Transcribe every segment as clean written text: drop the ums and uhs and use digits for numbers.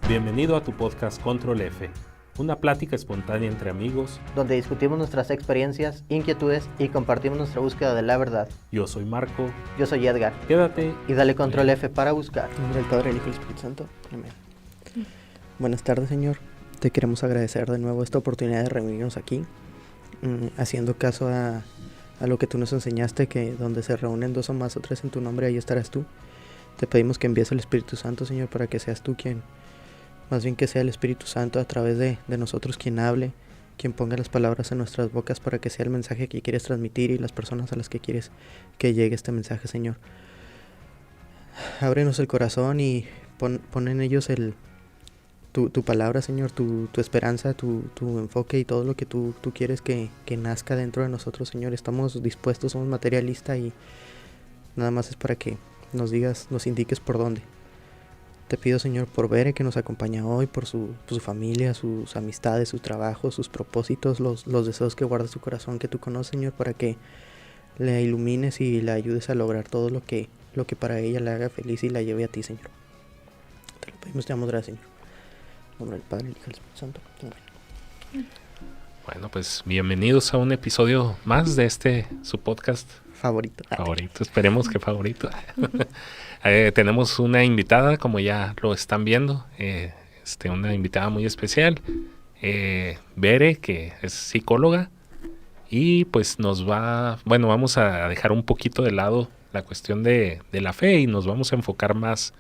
Bienvenido a tu podcast Control F, una plática espontánea entre amigos, donde discutimos nuestras experiencias, inquietudes y compartimos nuestra búsqueda de la verdad. Yo soy Marco. Yo soy Edgar. Quédate y dale Control F para buscar. En nombre del Padre, el Hijo y el Espíritu Santo. Amén. Buenas tardes, Señor. Te queremos agradecer de nuevo esta oportunidad de reunirnos aquí, haciendo caso a lo que tú nos enseñaste, que donde se reúnen dos o más o tres en tu nombre, ahí estarás tú. Te pedimos que envíes el Espíritu Santo, Señor, para que seas tú quien, más bien que sea el Espíritu Santo a través de nosotros quien hable, quien ponga las palabras en nuestras bocas para que sea el mensaje que quieres transmitir y las personas a las que quieres que llegue este mensaje, Señor. Ábrenos el corazón y pon en ellos tu palabra, Señor, tu esperanza, tu enfoque y todo lo que tú quieres que nazca dentro de nosotros, Señor. Estamos dispuestos, somos materialistas y nada más es para que nos digas, nos indiques por dónde. Te pido, Señor, por Bere, que nos acompaña hoy, por su familia, sus amistades, su trabajo, sus propósitos, los deseos que guarda su corazón, que tú conoces, Señor, para que le ilumines y la ayudes a lograr todo lo que para ella le haga feliz y la lleve a ti, Señor. Te lo pedimos, te damos gracias, Señor. En nombre del Padre, el Hijo y el Espíritu Santo. Amén. Bueno, pues bienvenidos a un episodio más de su podcast favorito. Esperemos que favorito. Tenemos una invitada, como ya lo están viendo, una invitada muy especial, Bere, que es psicóloga, y pues vamos a dejar un poquito de lado la cuestión de la fe y nos vamos a enfocar más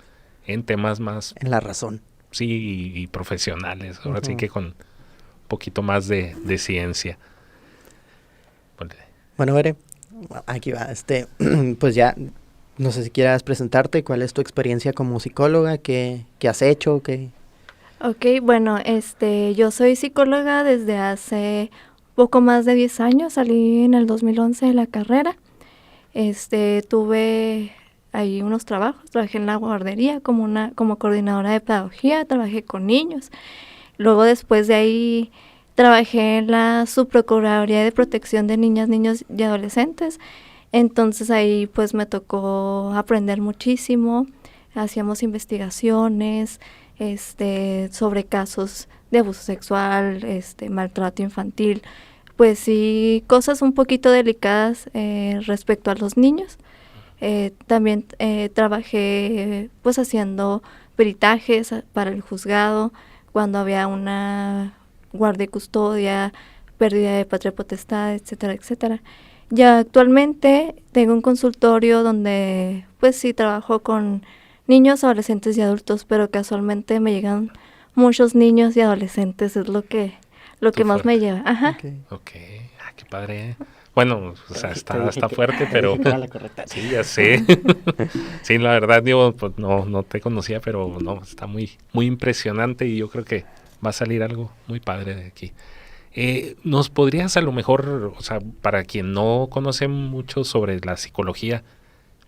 en temas más... En la razón. Sí, y profesionales, ahora sí que con un poquito más de ciencia. Bueno, Bere, aquí va, pues ya, no sé si quieras presentarte, cuál es tu experiencia como psicóloga, qué has hecho, qué... Ok, bueno, yo soy psicóloga desde hace poco más de 10 años, salí en el 2011 de la carrera, tuve ahí unos trabajos, trabajé en la guardería como coordinadora de pedagogía, trabajé con niños, luego después de ahí trabajé en la Subprocuraduría de Protección de Niñas, Niños y Adolescentes. Entonces ahí pues me tocó aprender muchísimo, hacíamos investigaciones sobre casos de abuso sexual, maltrato infantil, pues sí, cosas un poquito delicadas respecto a los niños. También trabajé pues haciendo peritajes para el juzgado cuando había una guardia y custodia, pérdida de patria potestad, etcétera, etcétera. Ya actualmente tengo un consultorio donde pues sí trabajo con niños, adolescentes y adultos, pero casualmente me llegan muchos niños y adolescentes, es lo que más me lleva. Ajá. Okay. Qué padre, ¿eh? Bueno, o sea, está fuerte, pero... Sí, ya sé. Sí, la verdad, digo, pues no te conocía, pero no, está muy, muy impresionante y yo creo que va a salir algo muy padre de aquí. ¿Nos podrías a lo mejor, o sea, para quien no conoce mucho sobre la psicología,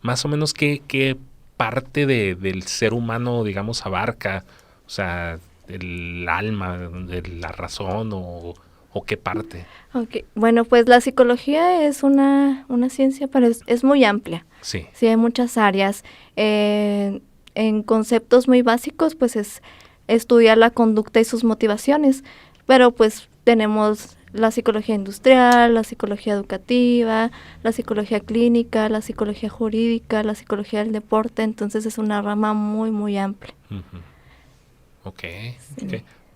más o menos qué parte del ser humano, digamos, abarca? O sea, el alma, de la razón o qué parte? Okay. Bueno, pues la psicología es una ciencia, pero es muy amplia. Sí. Sí, hay muchas áreas. En conceptos muy básicos, pues es estudiar la conducta y sus motivaciones, pero pues tenemos la psicología industrial, la psicología educativa, la psicología clínica, la psicología jurídica, la psicología del deporte, entonces es una rama muy, muy amplia. Uh-huh. Okay.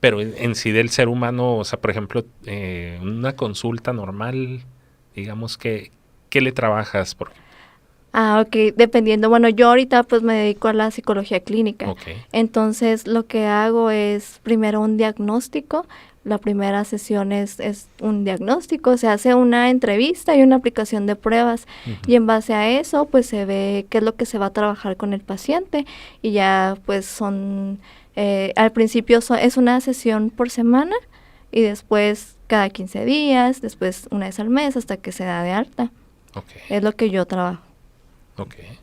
Pero en sí del ser humano, o sea, por ejemplo, una consulta normal, digamos, ¿qué le trabajas? Ok, dependiendo. Bueno, yo ahorita pues me dedico a la psicología clínica. Okay. Entonces lo que hago es primero un diagnóstico. La primera sesión es un diagnóstico, se hace una entrevista y una aplicación de pruebas. Uh-huh. Y en base a eso pues se ve qué es lo que se va a trabajar con el paciente y ya pues son, al principio es una sesión por semana y después cada 15 días, después una vez al mes hasta que se da de alta. Okay. Es lo que yo trabajo. Okay.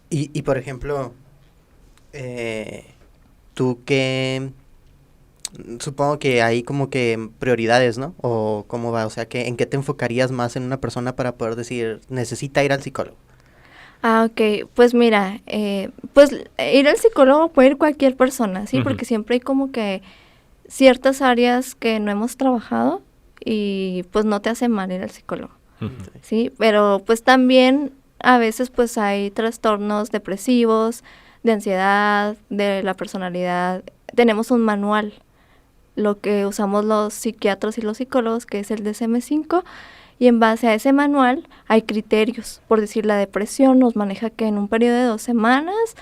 Y por ejemplo, tú que supongo que hay como que prioridades, ¿no? O cómo va, o sea, ¿en qué te enfocarías más en una persona para poder decir, necesita ir al psicólogo? Ok, pues mira, pues ir al psicólogo puede ir cualquier persona, ¿sí? Porque siempre hay como que ciertas áreas que no hemos trabajado y pues no te hace mal ir al psicólogo, ¿sí? Pero pues también a veces pues hay trastornos depresivos, de ansiedad, de la personalidad. Tenemos un manual, lo que usamos los psiquiatras y los psicólogos, que es el DSM-5, y en base a ese manual hay criterios. Por decir, la depresión nos maneja que en un periodo de 2 semanas,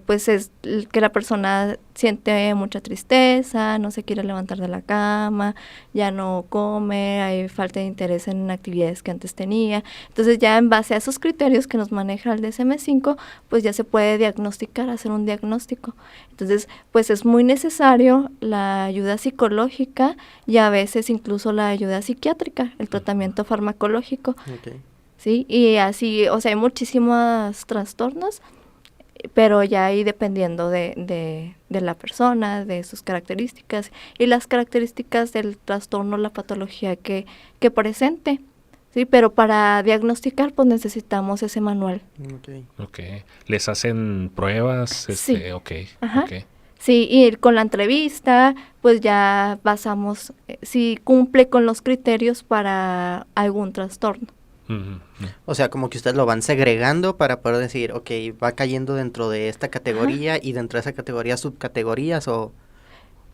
pues es que la persona siente mucha tristeza, no se quiere levantar de la cama, ya no come, hay falta de interés en actividades que antes tenía. Entonces ya en base a esos criterios que nos maneja el DSM-5, pues ya se puede diagnosticar, hacer un diagnóstico. Entonces, pues es muy necesario la ayuda psicológica y a veces incluso la ayuda psiquiátrica, el tratamiento farmacológico. Okay. ¿Sí? Y así, o sea, hay muchísimos trastornos, pero ya ahí dependiendo de la persona, de sus características y las características del trastorno, la patología que presente, ¿sí? Pero para diagnosticar, pues necesitamos ese manual. Ok. ¿Les hacen pruebas? Sí. Ajá. Okay. Sí, y con la entrevista, pues ya basamos si cumple con los criterios para algún trastorno. O sea, como que ustedes lo van segregando para poder decir, ok, va cayendo dentro de esta categoría y dentro de esa categoría subcategorías o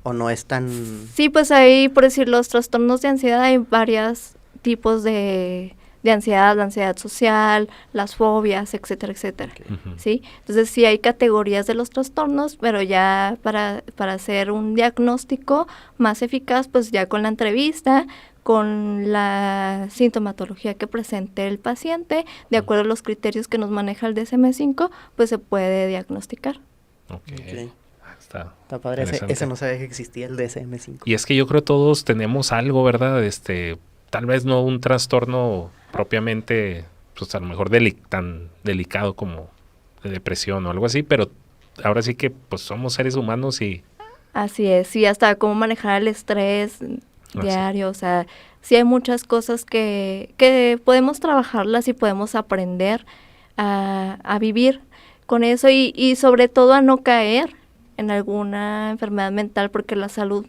no es tan... Sí, pues ahí, por decir, los trastornos de ansiedad, hay varios tipos de ansiedad, la ansiedad social, las fobias, etcétera, etcétera. ¿Sí? Entonces sí hay categorías de los trastornos, pero ya para hacer un diagnóstico más eficaz, pues ya con la entrevista, con la sintomatología que presente el paciente, de acuerdo a los criterios que nos maneja el DSM-5, pues se puede diagnosticar. Okay. Está padre, ese no sabía que existía el DSM-5. Y es que yo creo todos tenemos algo, ¿verdad? Tal vez no un trastorno propiamente, pues a lo mejor tan delicado como de depresión o algo así, pero ahora sí que pues somos seres humanos y... Así es, sí, hasta cómo manejar el estrés diario, o sea, sí hay muchas cosas que podemos trabajarlas y podemos aprender a vivir con eso y sobre todo a no caer en alguna enfermedad mental, porque la salud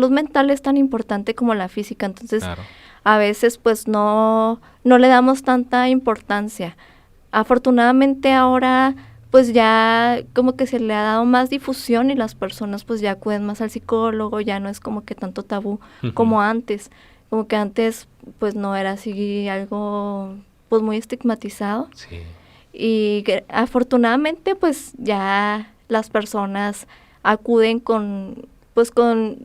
mental es tan importante como la física, entonces claro. A veces pues no le damos tanta importancia. Afortunadamente ahora pues ya como que se le ha dado más difusión y las personas pues ya acuden más al psicólogo, ya no es como que tanto tabú como antes, como que antes pues no era así algo pues muy estigmatizado. Sí. Y que, afortunadamente pues ya las personas acuden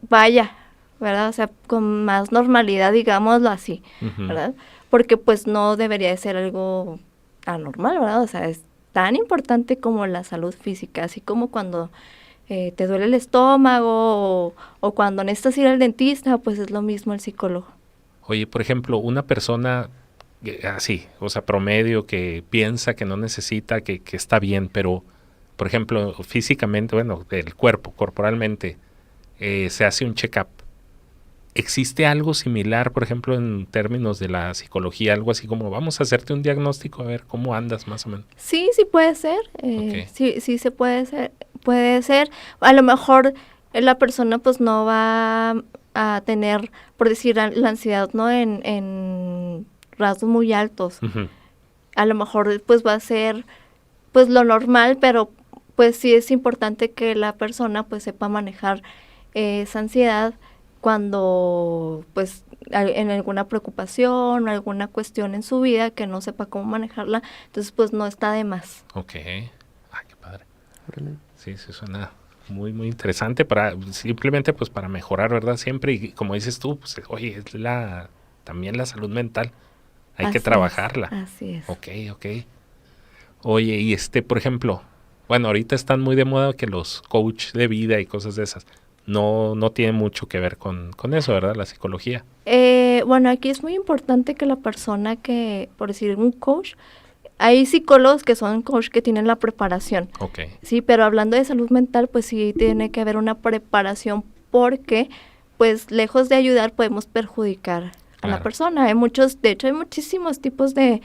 vaya, ¿verdad? O sea, con más normalidad, digámoslo así, ¿verdad? Porque pues no debería de ser algo anormal, ¿verdad? O sea, es tan importante como la salud física, así como cuando te duele el estómago o cuando necesitas ir al dentista, pues es lo mismo el psicólogo. Oye, por ejemplo, una persona así, o sea, promedio, que piensa que no necesita, que está bien, pero, por ejemplo, físicamente, bueno, el cuerpo, corporalmente, se hace un check-up. ¿Existe algo similar, por ejemplo, en términos de la psicología, algo así como vamos a hacerte un diagnóstico a ver cómo andas más o menos? Sí puede ser, sí se puede ser, a lo mejor la persona pues no va a tener, por decir, la ansiedad, ¿no? En rasgos muy altos, a lo mejor pues va a ser pues lo normal, pero pues sí es importante que la persona pues sepa manejar esa ansiedad cuando pues en alguna preocupación o alguna cuestión en su vida que no sepa cómo manejarla, entonces pues no está de más. Ok, qué padre. Sí, suena muy, muy interesante para simplemente pues para mejorar, ¿verdad? Siempre, y como dices tú, pues oye, es también la salud mental, hay que trabajarla. Así es. Ok. Oye, y por ejemplo, bueno, ahorita están muy de moda que los coach de vida y cosas de esas. No tiene mucho que ver con eso, ¿verdad? La psicología. Bueno, aquí es muy importante que la persona que, por decir, un coach, hay psicólogos que son coach que tienen la preparación. Okay. Sí, pero hablando de salud mental, pues sí tiene que haber una preparación porque, pues, lejos de ayudar, podemos perjudicar a la persona. De hecho, hay muchísimos tipos de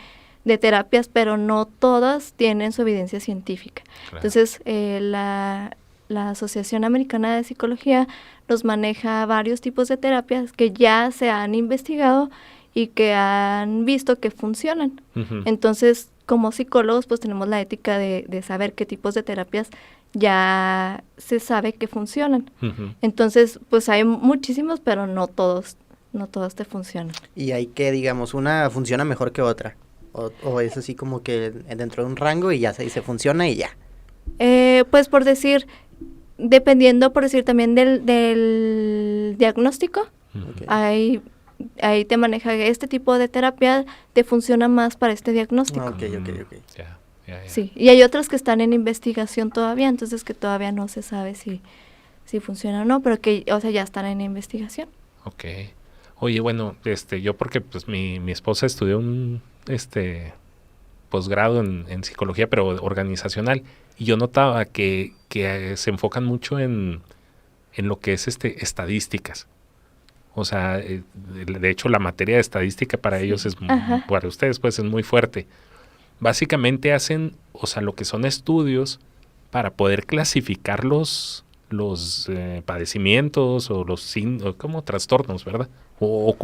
de terapias, pero no todas tienen su evidencia científica. Claro. Entonces, la Asociación Americana de Psicología nos maneja varios tipos de terapias que ya se han investigado y que han visto que funcionan. Ujú. Entonces, como psicólogos, pues tenemos la ética de saber qué tipos de terapias ya se sabe que funcionan. Ujú. Entonces, pues hay muchísimos, pero no todos te funcionan. Y hay que, digamos, una funciona mejor que otra. O es así como que dentro de un rango y ya se dice funciona y ya. Pues por decir, dependiendo, por decir, también del diagnóstico, Ujú. Ok. ahí te maneja este tipo de terapia, te funciona más para este diagnóstico. Ah, ok. Ya. Sí, y hay otras que están en investigación todavía, entonces que todavía no se sabe si funciona o no, pero que, o sea, ya están en investigación. Ok. Oye, bueno, yo porque pues mi esposa estudió un posgrado en psicología, pero organizacional, y yo notaba que se enfocan mucho en lo que es estadísticas. O sea, de hecho la materia de estadística para ellos es, Ajá. para ustedes pues es muy fuerte. Básicamente hacen, o sea, lo que son estudios para poder clasificar los padecimientos o como trastornos, ¿verdad? O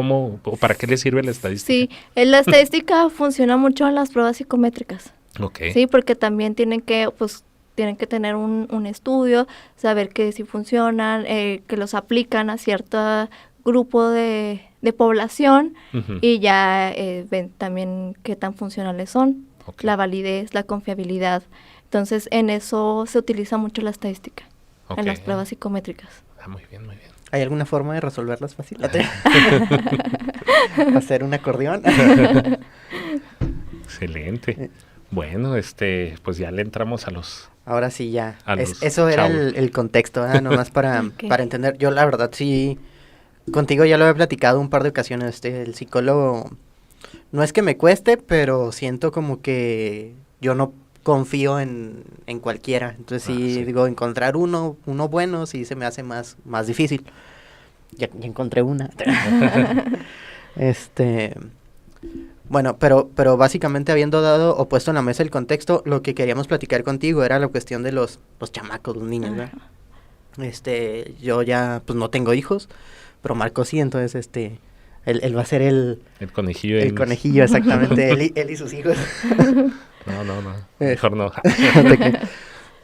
para qué les sirve la estadística. Sí, la estadística funciona mucho en las pruebas psicométricas. Ok. Sí, porque también tienen que tener un estudio, saber que si funcionan, que los aplican a cierto grupo de población Ujú. y ya ven también qué tan funcionales son, Ok. la validez, la confiabilidad. Entonces, en eso se utiliza mucho la estadística, Ok. en las pruebas psicométricas. Ah, muy bien, muy bien. ¿Hay alguna forma de resolverlas fácil? ¿Hacer un acordeón? Excelente. Bueno, pues ya le entramos a los... Ahora sí, ya. A los Eso era chavos. el contexto, ¿verdad? Nomás Ok. para entender. Yo, la verdad, sí. Contigo ya lo he platicado un par de ocasiones. El psicólogo. No es que me cueste, pero siento como que yo no confío en cualquiera. Entonces, sí, digo, encontrar uno bueno, sí se me hace más difícil. Ya encontré una. Bueno, pero básicamente habiendo dado o puesto en la mesa el contexto, lo que queríamos platicar contigo era la cuestión de los chamacos, los niños, ¿verdad? Yo ya, pues no tengo hijos, pero Marco sí, entonces, él va a ser el conejillo. el conejillo, exactamente, él y sus hijos. No, mejor no.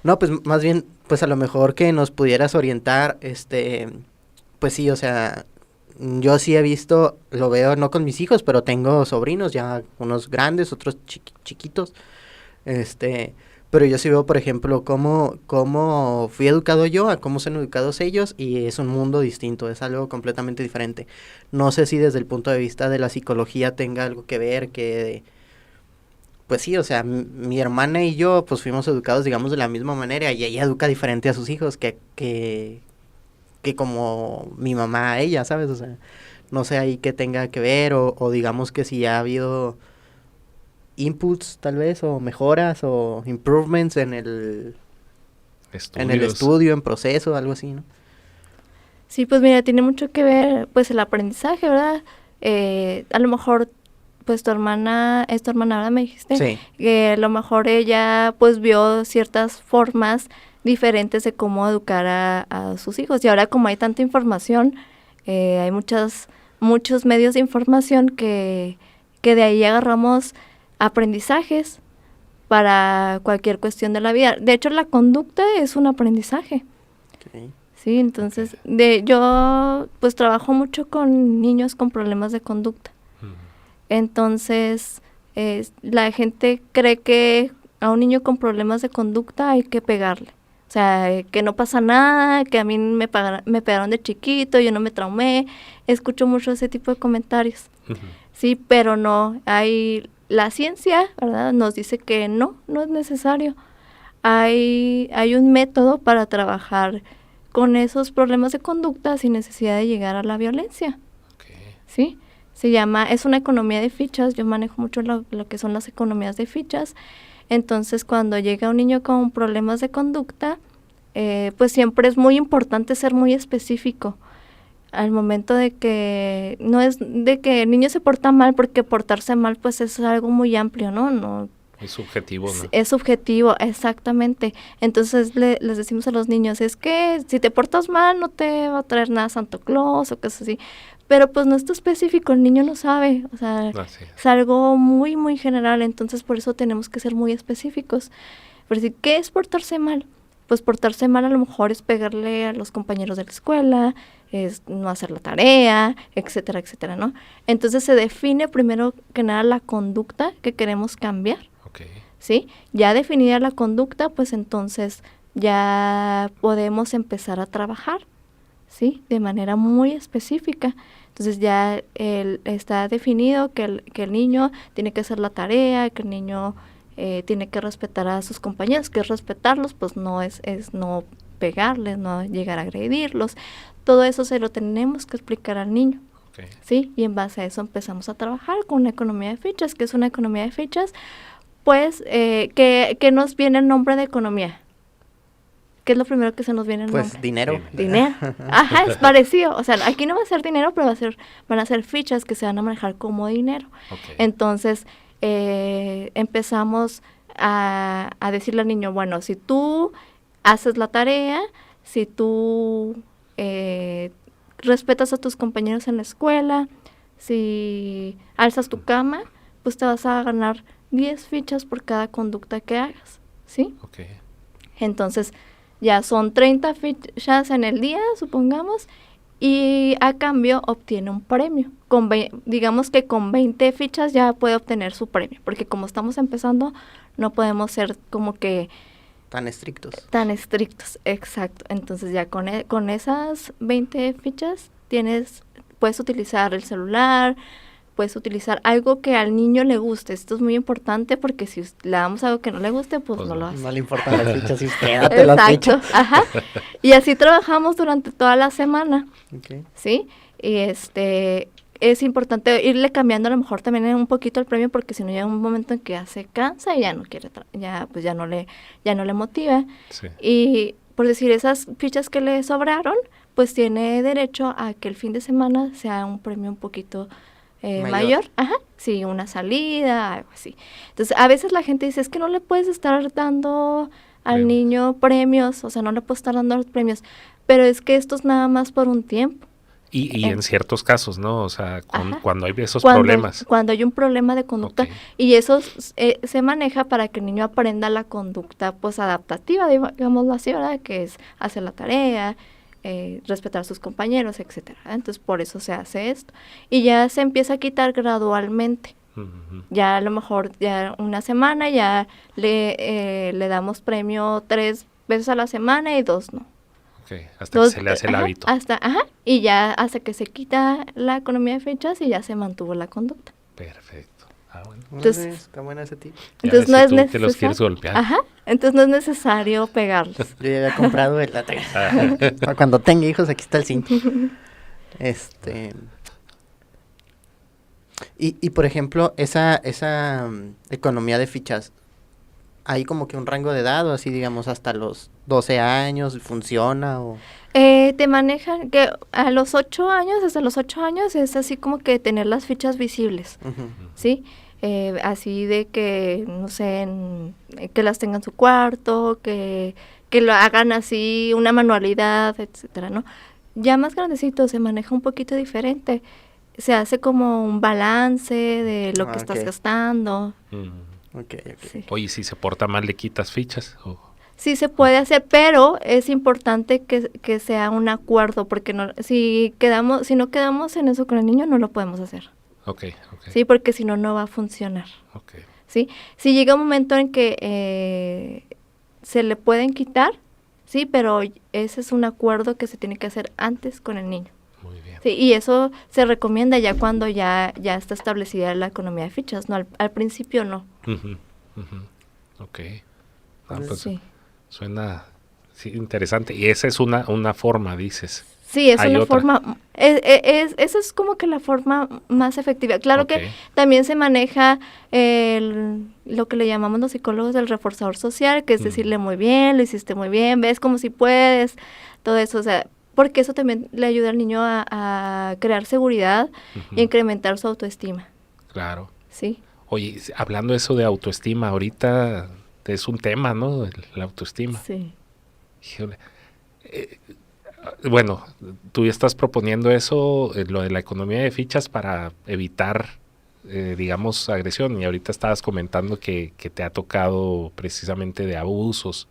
No, pues más bien, pues a lo mejor que nos pudieras orientar, pues sí, o sea, yo sí he visto, lo veo no con mis hijos, pero tengo sobrinos, ya unos grandes, otros chiquitos, pero yo sí veo, por ejemplo, cómo fui educado yo, a cómo son educados ellos, y es un mundo distinto, es algo completamente diferente. No sé si desde el punto de vista de la psicología tenga algo que ver, pues sí, o sea, mi hermana y yo, pues fuimos educados, digamos, de la misma manera, y ella educa diferente a sus hijos que como mi mamá a ella, ¿sabes? O sea, no sé ahí qué tenga que ver, o digamos que si ha habido inputs, tal vez, o mejoras, o improvements en el estudio, en proceso, algo así, ¿no? Sí, pues mira, tiene mucho que ver, pues, el aprendizaje, ¿verdad? A lo mejor, pues, tu hermana, ¿verdad? Me dijiste. Sí. Que a lo mejor ella, pues, vio ciertas formas diferentes de cómo educar a sus hijos. Y ahora, como hay tanta información, hay muchos medios de información que de ahí agarramos aprendizajes para cualquier cuestión de la vida. De hecho, la conducta es un aprendizaje. Okay. Sí, entonces, yo pues trabajo mucho con niños con problemas de conducta. Entonces, la gente cree que a un niño con problemas de conducta hay que pegarle. O sea, que no pasa nada, que a mí me pegaron de chiquito, yo no me traumé. Escucho mucho ese tipo de comentarios. Sí, pero no, la ciencia, ¿verdad? Nos dice que no es necesario. Hay un método para trabajar con esos problemas de conducta sin necesidad de llegar a la violencia. ¿Sí? Es una economía de fichas. Yo manejo mucho lo que son las economías de fichas. Entonces, cuando llega un niño con problemas de conducta, pues siempre es muy importante ser muy específico. al momento de que no es de que el niño se porta mal, porque portarse mal pues es algo muy amplio, ¿no? Es subjetivo, ¿no? Es subjetivo, exactamente. Entonces les decimos a los niños, es que si te portas mal no te va a traer nada Santo Claus o cosas así. Pero pues no está específico, el niño no sabe, o sea, es algo muy, muy general, entonces por eso tenemos que ser muy específicos. Pero decir, ¿qué es portarse mal? Pues portarse mal a lo mejor es pegarle a los compañeros de la escuela, es no hacer la tarea, etcétera, etcétera, ¿no? Entonces se define primero que nada la conducta que queremos cambiar, ¿sí? Ya definida la conducta, pues entonces ya podemos empezar a trabajar, ¿sí? De manera muy específica. Entonces ya está definido que el niño tiene que hacer la tarea, que el niño tiene que respetar a sus compañeros, que es respetarlos, pues no es no pegarles, no llegar a agredirlos. Todo eso se lo tenemos que explicar al niño, ¿sí? Y en base a eso empezamos a trabajar con una economía de fichas. ¿Qué es una economía de fichas? Pues, ¿qué nos viene el nombre de economía? ¿Qué es lo primero que se nos viene en pues nombre? Dinero. Dinero. Ajá, es parecido. O sea, aquí no va a ser dinero, pero van a ser fichas que se van a manejar como dinero. Entonces, empezamos a decirle al niño, bueno, si tú haces la tarea, si tú respetas a tus compañeros en la escuela, si alzas tu cama, pues te vas a ganar 10 fichas por cada conducta que hagas, ¿sí? Entonces, ya son 30 fichas en el día, supongamos, y a cambio obtiene un premio. Digamos que con 20 fichas ya puede obtener su premio, porque como estamos empezando, no podemos ser como que... Tan estrictos. Tan estrictos, exacto. Entonces ya con esas 20 fichas puedes utilizar el celular, puedes utilizar algo que al niño le guste. Esto es muy importante porque si le damos algo que no le guste, pues no lo hace. No le importan las fichas y usted date las fichas. Ajá. Y así trabajamos durante toda la semana. ¿Sí? Y es importante irle cambiando a lo mejor también un poquito el premio, porque si no llega un momento en que ya se cansa y ya no quiere, ya no le motiva. Sí. Y por decir, esas fichas que le sobraron, pues tiene derecho a que el fin de semana sea un premio un poquito mayor. Ajá, sí, una salida, algo así. Entonces, a veces la gente dice, es que no le puedes estar dando al niño premios, o sea, no le puedes estar dando los premios, pero es que esto es nada más por un tiempo. Y en ciertos casos, ¿no? O sea, cuando hay esos problemas. Cuando hay un problema de conducta, y eso se maneja para que el niño aprenda la conducta, pues, adaptativa, digámoslo así, ¿verdad? Que es hacer la tarea, respetar a sus compañeros, etcétera. Entonces, por eso se hace esto. Y ya se empieza a quitar gradualmente. Ya a lo mejor, ya una semana, ya le damos premio 3 veces a la semana y 2 no. Hasta que se le hace el hábito. Y ya hasta que se quita la economía de fichas y ya se mantuvo la conducta. Perfecto. Bueno. Entonces, está buena ese tip. Entonces no es necesario. Te los quieres golpear. Entonces no es necesario pegarlos. Yo ya había comprado el para cuando tenga hijos, aquí está el cinto. Y por ejemplo, esa economía de fichas, ¿hay como que un rango de edad o así, digamos, hasta los 12 años funciona o...? Te manejan que a los 8 años, hasta los 8 años es así como que tener las fichas visibles, ¿sí? Así de que, no sé, que las tengan en su cuarto, que lo hagan así, una manualidad, etcétera, ¿no? Ya más grandecito se maneja un poquito diferente. Se hace como un balance de lo que estás gastando. Sí. Oye, si se porta mal, ¿le quitas fichas? Sí se puede hacer, pero es importante que sea un acuerdo, porque si no quedamos en eso con el niño, no lo podemos hacer. Sí, porque si no, no va a funcionar. ¿Sí? Si llega un momento en que se le pueden quitar, sí, pero ese es un acuerdo que se tiene que hacer antes con el niño. Muy bien. Sí, y eso se recomienda ya cuando ya está establecida la economía de fichas, no al principio no. Pues sí. Suena interesante. Y esa es una forma, dices. Sí, es una forma, esa es como que la forma más efectiva. Claro que también se maneja lo que le llamamos los psicólogos el reforzador social, que es decirle muy bien, lo hiciste muy bien, ves como si puedes, todo eso, o sea, porque eso también le ayuda al niño a crear seguridad y incrementar su autoestima. Claro. Sí. Oye, hablando eso de autoestima, ahorita es un tema, ¿no? La autoestima. Sí. Híjole. Bueno, tú ya estás proponiendo eso, lo de la economía de fichas para evitar, digamos, agresión. Y ahorita estabas comentando que te ha tocado precisamente de abusos.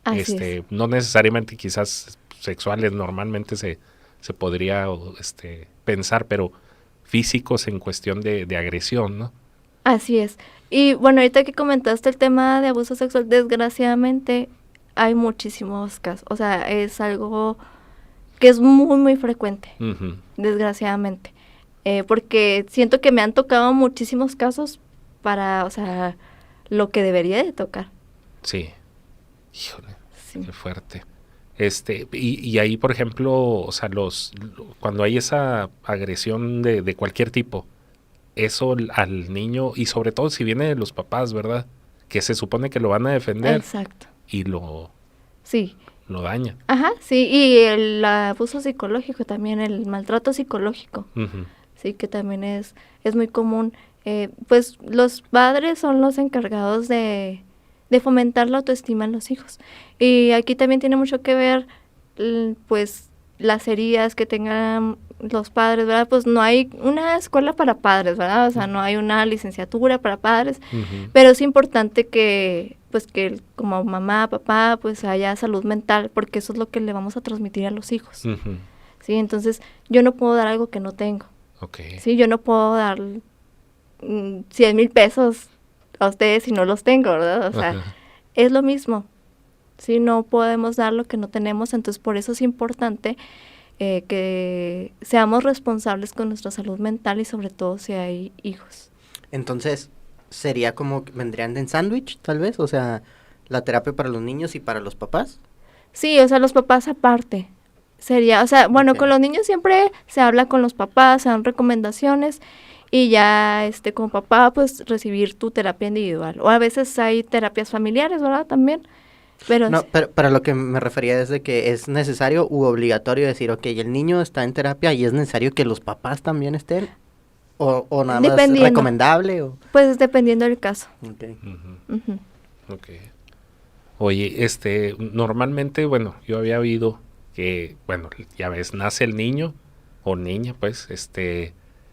Así es. No necesariamente quizás sexuales, normalmente se podría pensar, pero físicos en cuestión de agresión, ¿no? Así es. Y bueno, ahorita que comentaste el tema de abuso sexual, desgraciadamente hay muchísimos casos. O sea, es algo que es muy, muy frecuente, desgraciadamente. Porque siento que me han tocado muchísimos casos para, o sea, lo que debería de tocar. Sí. Híjole, sí. Qué fuerte. Y ahí, por ejemplo, o sea, cuando hay esa agresión de cualquier tipo, eso al niño, y sobre todo si viene de los papás, ¿verdad? Que se supone que lo van a defender. Exacto. Y lo dañan. Ajá, sí, y el abuso psicológico también, el maltrato psicológico, sí, que también es muy común. Pues los padres son los encargados de fomentar la autoestima en los hijos. Y aquí también tiene mucho que ver, pues, las heridas que tengan los padres, ¿verdad? Pues no hay una escuela para padres, ¿verdad? O sea, no hay una licenciatura para padres, pero es importante que, pues, que como mamá, papá, pues haya salud mental, porque eso es lo que le vamos a transmitir a los hijos. Sí, entonces yo no puedo dar algo que no tengo. Okay. Sí, yo no puedo dar 100,000 pesos a ustedes si no los tengo, ¿verdad? O sea, es lo mismo. Sí, no podemos dar lo que no tenemos, entonces por eso es importante que seamos responsables con nuestra salud mental y sobre todo si hay hijos. Entonces, ¿sería como que vendrían en sándwich, tal vez? O sea, la terapia para los niños y para los papás. Sí, o sea, los papás aparte. Sería, o sea, bueno, con los niños siempre se habla con los papás, se dan recomendaciones y ya como papá, pues recibir tu terapia individual. O a veces hay terapias familiares, ¿verdad? También. Pero no, pero para lo que me refería es de que es necesario u obligatorio decir, ok, el niño está en terapia y es necesario que los papás también estén, o nada más recomendable. Pues dependiendo del caso. Okay. Okay. Oye, normalmente, bueno, yo había oído que, bueno, ya ves, nace el niño o niña, pues,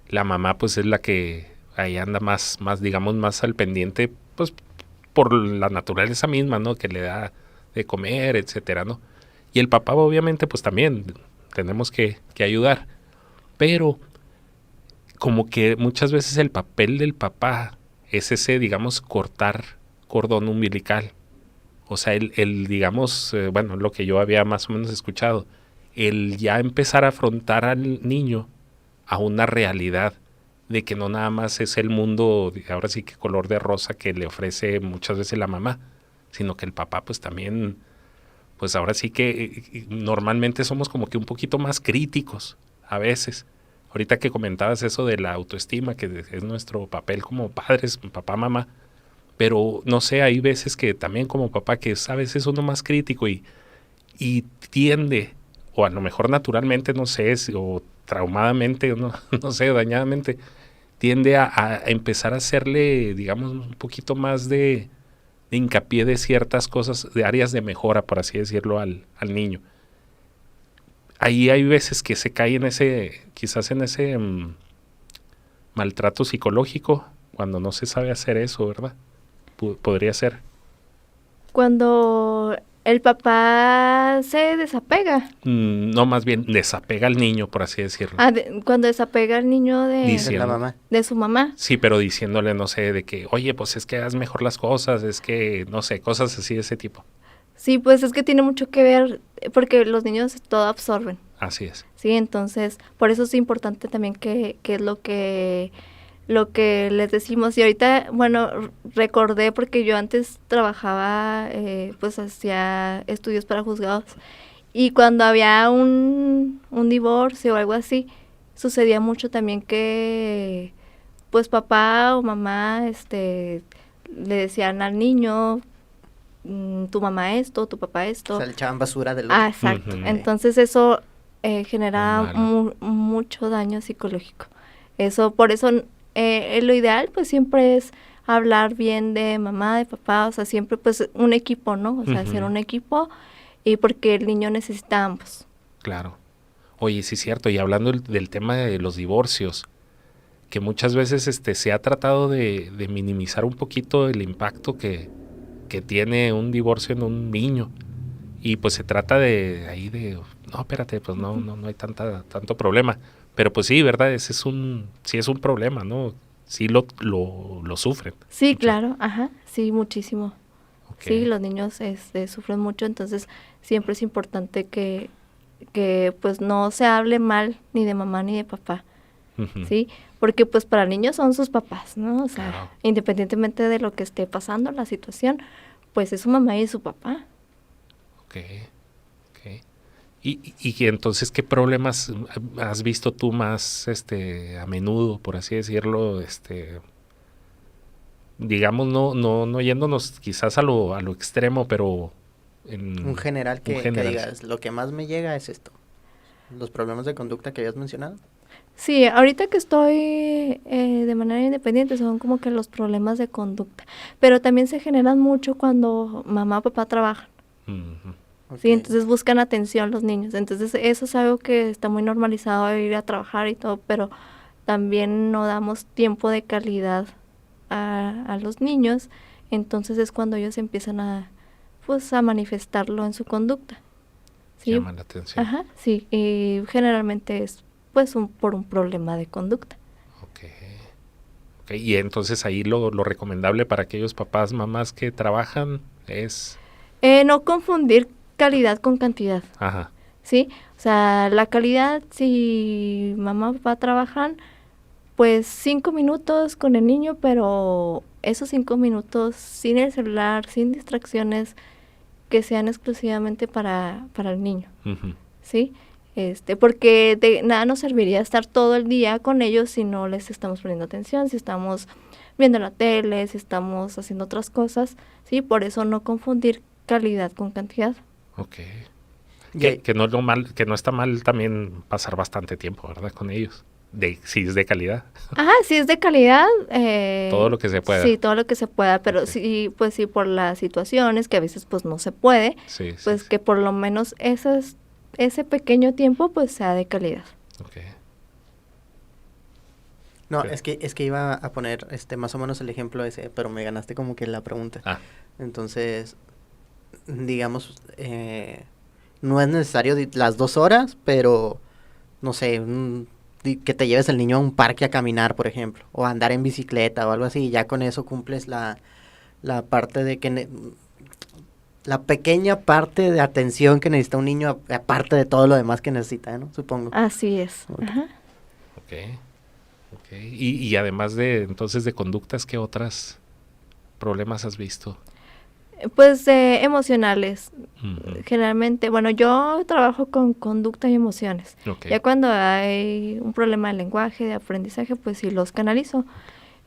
la mamá pues es la que ahí anda más, digamos, más al pendiente, pues, por la naturaleza misma, ¿no? Que le da de comer, etcétera, ¿no? Y el papá, obviamente, pues también tenemos que ayudar. Pero como que muchas veces el papel del papá es ese, digamos, cortar cordón umbilical. O sea, el digamos, bueno, lo que yo había más o menos escuchado, el ya empezar a afrontar al niño a una realidad de que no nada más es el mundo, ahora sí que color de rosa que le ofrece muchas veces la mamá, sino que el papá pues también, pues ahora sí que normalmente somos como que un poquito más críticos a veces. Ahorita que comentabas eso de la autoestima, que es nuestro papel como padres, papá, mamá, pero no sé, hay veces que también como papá que a veces uno más crítico y tiende, o a lo mejor naturalmente, no sé, o traumadamente, no sé, dañadamente, tiende a empezar a hacerle, digamos, un poquito más de hincapié de ciertas cosas, de áreas de mejora, por así decirlo, al niño. Ahí hay veces que se cae en quizás en ese maltrato psicológico, cuando no se sabe hacer eso, ¿verdad? Podría ser. Cuando el papá se desapega. No, más bien desapega al niño, por así decirlo. Cuando desapega al niño de la mamá. De su mamá. Sí, pero diciéndole, no sé, de que, oye, pues es que haz mejor las cosas, es que, no sé, cosas así de ese tipo. Sí, pues es que tiene mucho que ver, porque los niños todo absorben. Así es. Sí, entonces, por eso es importante también que es lo que les decimos. Y ahorita, bueno, recordé porque yo antes trabajaba, pues hacía estudios para juzgados. Y cuando había un divorcio o algo así, sucedía mucho también que, pues papá o mamá, le decían al niño, tu mamá esto, tu papá esto. O sea, le echaban basura del otro. Exacto. Entonces eso genera mucho daño psicológico. Por eso lo ideal pues siempre es hablar bien de mamá, de papá, o sea, siempre pues un equipo, ¿no? O sea, hacer un equipo, y porque el niño necesita ambos. Claro. Oye, sí es cierto, y hablando del tema de los divorcios, que muchas veces se ha tratado de minimizar un poquito el impacto que tiene un divorcio en un niño, y pues se trata no, espérate, pues no hay tanto problema, pero pues sí, ¿verdad? Sí es un problema, ¿no? Sí lo sufren. Sí, mucho. Claro, sí, muchísimo. Okay. Sí, los niños sufren mucho, entonces siempre es importante que pues no se hable mal ni de mamá ni de papá, ¿sí? Porque pues para el niño son sus papás, ¿no? O sea, claro. Independientemente de lo que esté pasando, la situación, pues es su mamá y su papá. Ok. Y entonces, ¿qué problemas has visto tú más a menudo, por así decirlo? Digamos, no yéndonos quizás a lo extremo, pero un general que digas, lo que más me llega es esto. ¿Los problemas de conducta que habías mencionado? Sí, ahorita que estoy de manera independiente son como que los problemas de conducta, pero también se generan mucho cuando mamá o papá trabajan. Okay. Sí, entonces buscan atención los niños, entonces eso es algo que está muy normalizado, ir a trabajar y todo, pero también no damos tiempo de calidad a los niños, entonces es cuando ellos empiezan a manifestarlo en su conducta. ¿Sí? Llaman la atención. Sí, y generalmente es pues por un problema de conducta. Okay. Y entonces ahí lo recomendable para aquellos papás, mamás que trabajan es... no confundir calidad con cantidad. ¿Sí? O sea, la calidad, si mamá o papá trabajan, pues 5 minutos con el niño, pero esos 5 minutos sin el celular, sin distracciones, que sean exclusivamente para el niño. ¿Sí? Porque de nada nos serviría estar todo el día con ellos si no les estamos poniendo atención, si estamos viendo la tele, si estamos haciendo otras cosas, ¿sí? Por eso no confundir calidad con cantidad. Okay. Que no está mal también pasar bastante tiempo, ¿verdad? Con ellos. Si es de calidad. Si es de calidad. Todo lo que se pueda. Sí, todo lo que se pueda, pero sí, pues sí, por las situaciones que a veces pues no se puede, pues que por lo menos ese pequeño tiempo pues sea de calidad. Okay. No, es que iba a poner más o menos el ejemplo ese, pero me ganaste como que la pregunta. Entonces, digamos, no es necesario las 2 horas, pero no sé, que te lleves al niño a un parque a caminar, por ejemplo, o a andar en bicicleta o algo así, y ya con eso cumples la parte de que la pequeña parte de atención que necesita un niño, aparte de todo lo demás que necesita, ¿no? Supongo. Así es. Okay. Y además de conductas, ¿qué otros problemas has visto? Pues emocionales. Generalmente, bueno, yo trabajo con conducta y emociones. Ya cuando hay un problema de lenguaje, de aprendizaje, pues sí los canalizo.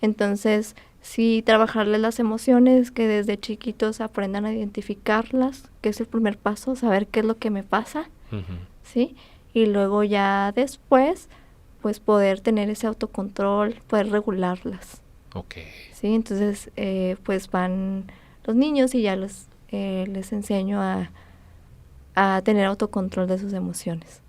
Entonces, sí trabajarles las emociones, que desde chiquitos aprendan a identificarlas, que es el primer paso, saber qué es lo que me pasa, ¿sí? Y luego ya después, pues poder tener ese autocontrol, poder regularlas. ¿Sí? Entonces, pues van los niños y ya les enseño a tener autocontrol de sus emociones.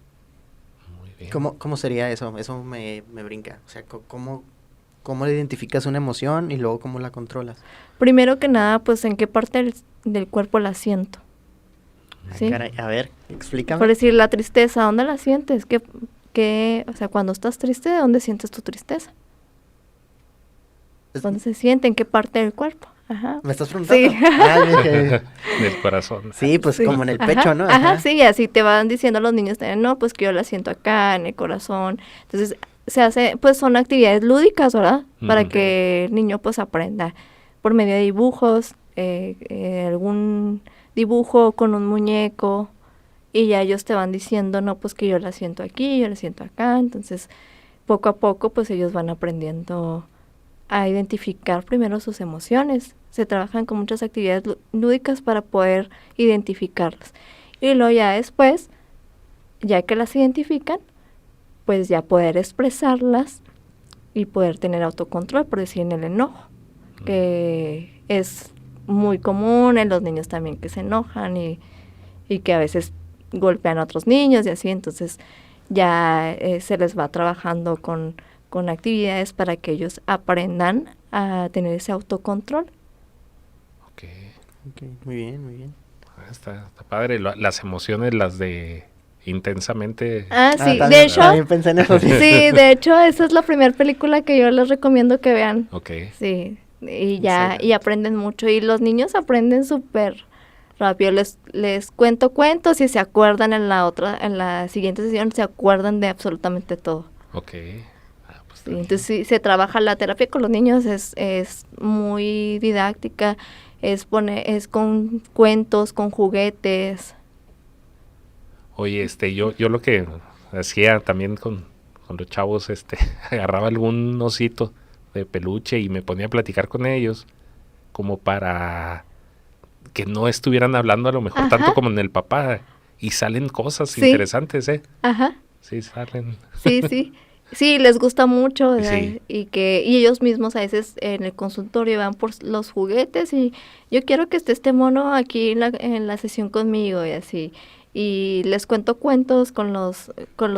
Muy bien. ¿Cómo sería eso? Eso me brinca. O sea, ¿cómo identificas una emoción y luego cómo la controlas? Primero que nada, pues en qué parte del cuerpo la siento. ¿Sí? Caray, a ver, explícame. Por decir, la tristeza, ¿dónde la sientes? O sea, cuando estás triste, ¿de dónde sientes tu tristeza? ¿Dónde se siente? ¿En qué parte del cuerpo? ¿Me estás preguntando? Sí. Del corazón. Sí, pues como en el pecho, ¿no? Sí, así te van diciendo los niños también, no, pues que yo la siento acá, en el corazón. Entonces, se hace, pues son actividades lúdicas, ¿verdad? Para que el niño pues aprenda por medio de dibujos, algún dibujo con un muñeco, y ya ellos te van diciendo, no, pues que yo la siento aquí, yo la siento acá. Entonces, poco a poco, pues ellos van aprendiendo a identificar primero sus emociones. Se trabajan con muchas actividades lúdicas para poder identificarlas. Y luego ya después, ya que las identifican, pues ya poder expresarlas y poder tener autocontrol, por decir en el enojo, que es muy común en los niños también que se enojan y que a veces golpean a otros niños y así, entonces ya se les va trabajando con actividades para que ellos aprendan a tener ese autocontrol. Ok. Muy bien, muy bien. Está padre. Las emociones, las de intensamente. Sí, también, de hecho. También pensé en eso. Sí, de hecho, esa es la primera película que yo les recomiendo que vean. Ok. Sí, y aprenden mucho. Y los niños aprenden súper rápido. Les cuento cuentos y se acuerdan en la siguiente sesión, se acuerdan de absolutamente todo. Ok. Pues sí, entonces sí, se trabaja la terapia con los niños, es muy didáctica, es con cuentos, con juguetes. Oye, yo lo que hacía también con los chavos, agarraba algún osito de peluche y me ponía a platicar con ellos, como para que no estuvieran hablando a lo mejor tanto como en el papá, y salen cosas interesantes, Ajá. Sí, salen. Sí. Sí, les gusta mucho, Sí. y ellos mismos a veces en el consultorio van por los juguetes y yo quiero que esté este mono aquí en la sesión conmigo y así. Y les cuento cuentos con los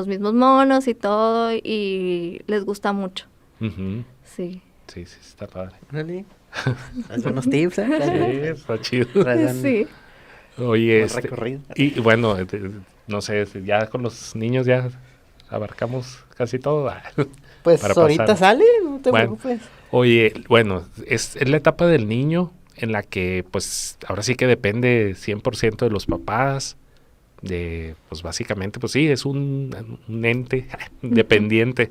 mismos monos y todo y les gusta mucho. Uh-huh. Sí. Sí, está padre. Órale. Hay buenos tips, Sí, está chido. Sí. Oye, recorrido. Y bueno, no sé, ya con los niños ya abarcamos casi todo. Pues para ahorita pasar. sale, no te preocupes. Oye, bueno, es la etapa del niño en la que pues ahora sí que depende 100% de los papás, pues básicamente, pues sí, es un ente dependiente.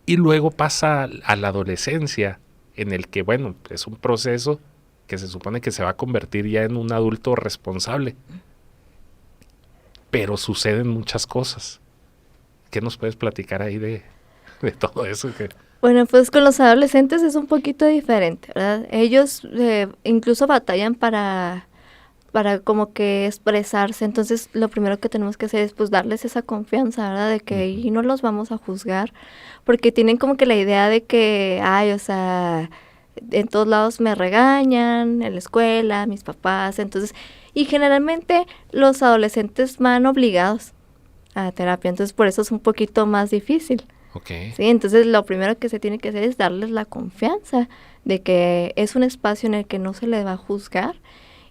Y luego pasa a la adolescencia, en el que, bueno, es un proceso que se supone que se va a convertir ya en un adulto responsable. Pero suceden muchas cosas. ¿Qué nos puedes platicar ahí de todo eso? Bueno, pues con los adolescentes es un poquito diferente, ¿verdad? Ellos incluso batallan para como que expresarse, entonces lo primero que tenemos que hacer es pues darles esa confianza, ¿verdad? De que y no los vamos a juzgar, porque tienen como que la idea de que, o sea, en todos lados me regañan, en la escuela, mis papás, entonces, y generalmente los adolescentes van obligados a terapia, entonces por eso es un poquito más difícil. Okay. Sí, entonces lo primero que se tiene que hacer es darles la confianza de que es un espacio en el que no se les va a juzgar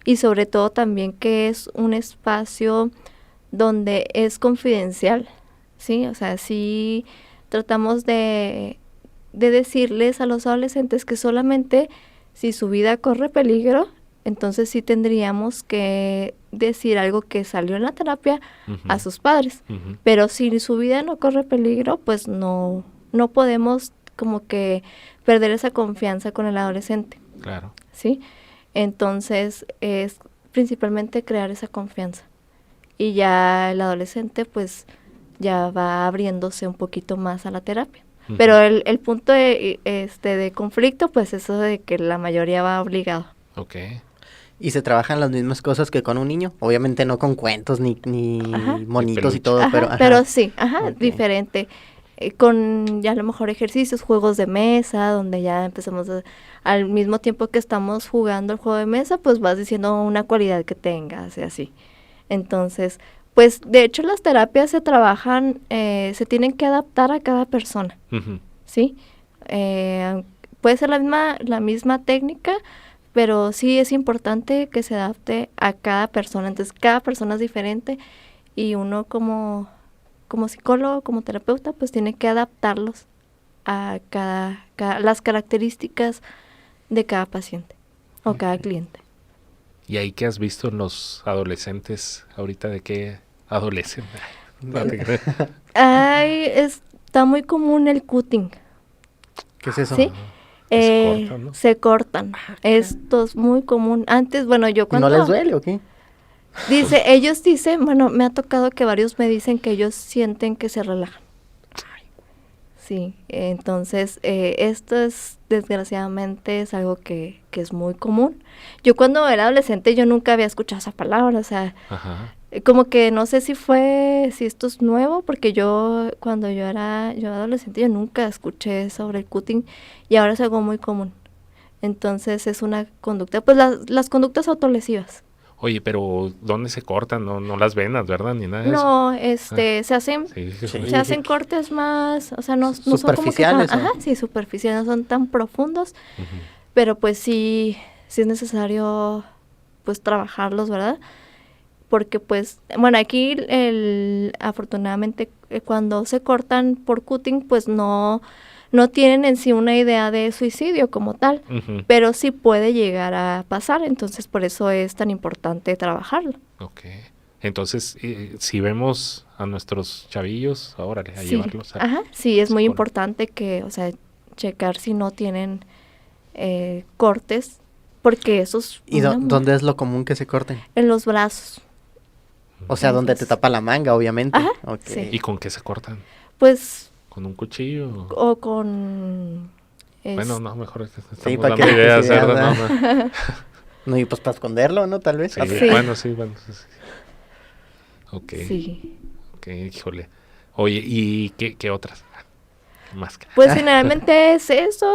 y sobre todo también que es un espacio donde es confidencial, ¿sí? O sea, sí tratamos de decirles a los adolescentes que solamente si su vida corre peligro, entonces sí tendríamos que decir algo que salió en la terapia a sus padres. Pero si su vida no corre peligro, pues no podemos como que perder esa confianza con el adolescente. Claro. ¿Sí? Entonces es principalmente crear esa confianza. Y ya el adolescente pues ya va abriéndose un poquito más a la terapia. Pero el punto de conflicto, pues eso de que la mayoría va obligado. Okay. Y se trabajan las mismas cosas que con un niño. Obviamente no con cuentos ni monitos y todo, pero sí, okay. Diferente. Con ya a lo mejor ejercicios, juegos de mesa, donde ya empezamos al mismo tiempo que estamos jugando el juego de mesa, pues vas diciendo una cualidad que tengas y así. Entonces, pues de hecho las terapias se trabajan, se tienen que adaptar a cada persona, ¿sí? Puede ser la misma técnica, pero sí es importante que se adapte a cada persona. Entonces, cada persona es diferente y uno como psicólogo, como terapeuta, pues tiene que adaptarlos a las características de cada paciente o cada cliente. ¿Y ahí qué has visto en los adolescentes ahorita? ¿De qué adolecen? Está muy común el cutting. ¿Qué es eso? ¿Sí? Se cortan, ¿no? Se cortan. Esto es muy común. Antes, bueno, yo cuando... ¿No les duele o qué? Ellos dicen, bueno, me ha tocado que varios me dicen que ellos sienten que se relajan. Sí, entonces esto desgraciadamente es algo que es muy común. Yo cuando era adolescente yo nunca había escuchado esa palabra, o sea, Como que no sé si esto es nuevo, porque cuando yo era adolescente, yo nunca escuché sobre el cutting y ahora es algo muy común. Entonces es una conducta, pues las conductas autolesivas. Oye, pero ¿dónde se cortan? No las venas, ¿verdad? Ni nada de eso. No, se hacen, Sí, se hacen cortes más, o sea, no son como que superficiales. ajá, sí, superficiales, no son tan profundos, Ujú. pero pues sí es necesario, pues, trabajarlos, ¿verdad? Porque pues, bueno, aquí afortunadamente cuando se cortan por cutting, pues no tienen en sí una idea de suicidio como tal, Ujú. pero sí puede llegar a pasar, entonces por eso es tan importante trabajarlo. Ok. Entonces, si vemos a nuestros chavillos, órale, a Sí, llevarlos a ajá, sí, es muy psicólogo. importante que, o sea, checar si no tienen cortes, porque esos ¿Y dónde es lo común que se corten? en los brazos. O sea, donde te tapa la manga, obviamente. Ajá, Ok. sí. ¿Y con qué se cortan? Pues, ¿Con un cuchillo? o con... Bueno, no, mejor estamos Sí, para dando que ideas, ideas, ¿verdad? ¿verdad? No. No, y pues para esconderlo, ¿no? Tal vez. Sí, Sí. bueno, sí. Ok, Sí. ok, híjole. Oye, ¿y qué otras? Máscara. Pues generalmente es eso,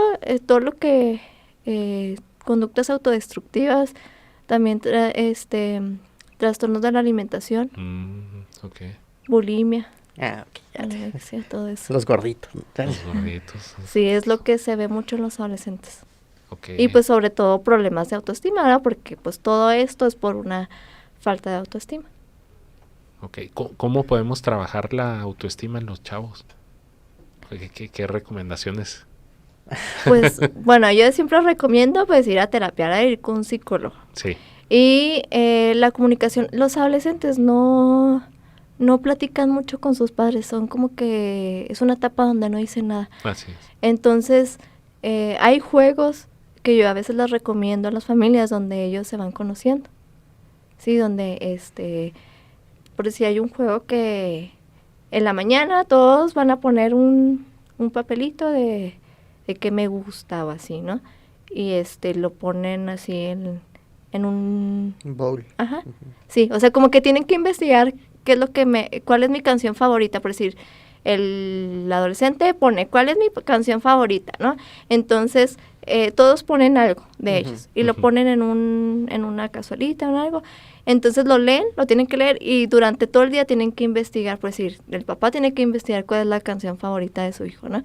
todo lo que... conductas autodestructivas, también trastornos de la alimentación, Ok, bulimia, Ah, ok, ya te- anorexia, todo eso. Los gorditos. los gorditos. Sí, es lo que se ve mucho en los adolescentes. Ok. Y pues sobre todo problemas de autoestima, ¿verdad? Porque pues todo esto es por una falta de autoestima. Ok, ¿cómo podemos trabajar la autoestima en los chavos? ¿Qué recomendaciones? Pues bueno, yo siempre recomiendo pues ir a terapia, ir con un psicólogo. Sí. Y la comunicación, los adolescentes no platican mucho con sus padres, son como que es una etapa donde no dicen nada. Así es. Entonces, hay juegos que yo a veces les recomiendo a las familias donde ellos se van conociendo. Sí, donde por si hay un juego que en la mañana todos van a poner un papelito de que me gusta o así, ¿no? Y lo ponen así en un... Bowl. Ajá. Sí, o sea, como que tienen que investigar qué es cuál es mi canción favorita, por decir, el adolescente pone cuál es mi canción favorita, ¿no? Entonces, todos ponen algo de ellos y lo ponen en una cazuelita o algo. Entonces lo leen, lo tienen que leer y durante todo el día tienen que investigar, por decir, el papá tiene que investigar cuál es la canción favorita de su hijo, ¿no?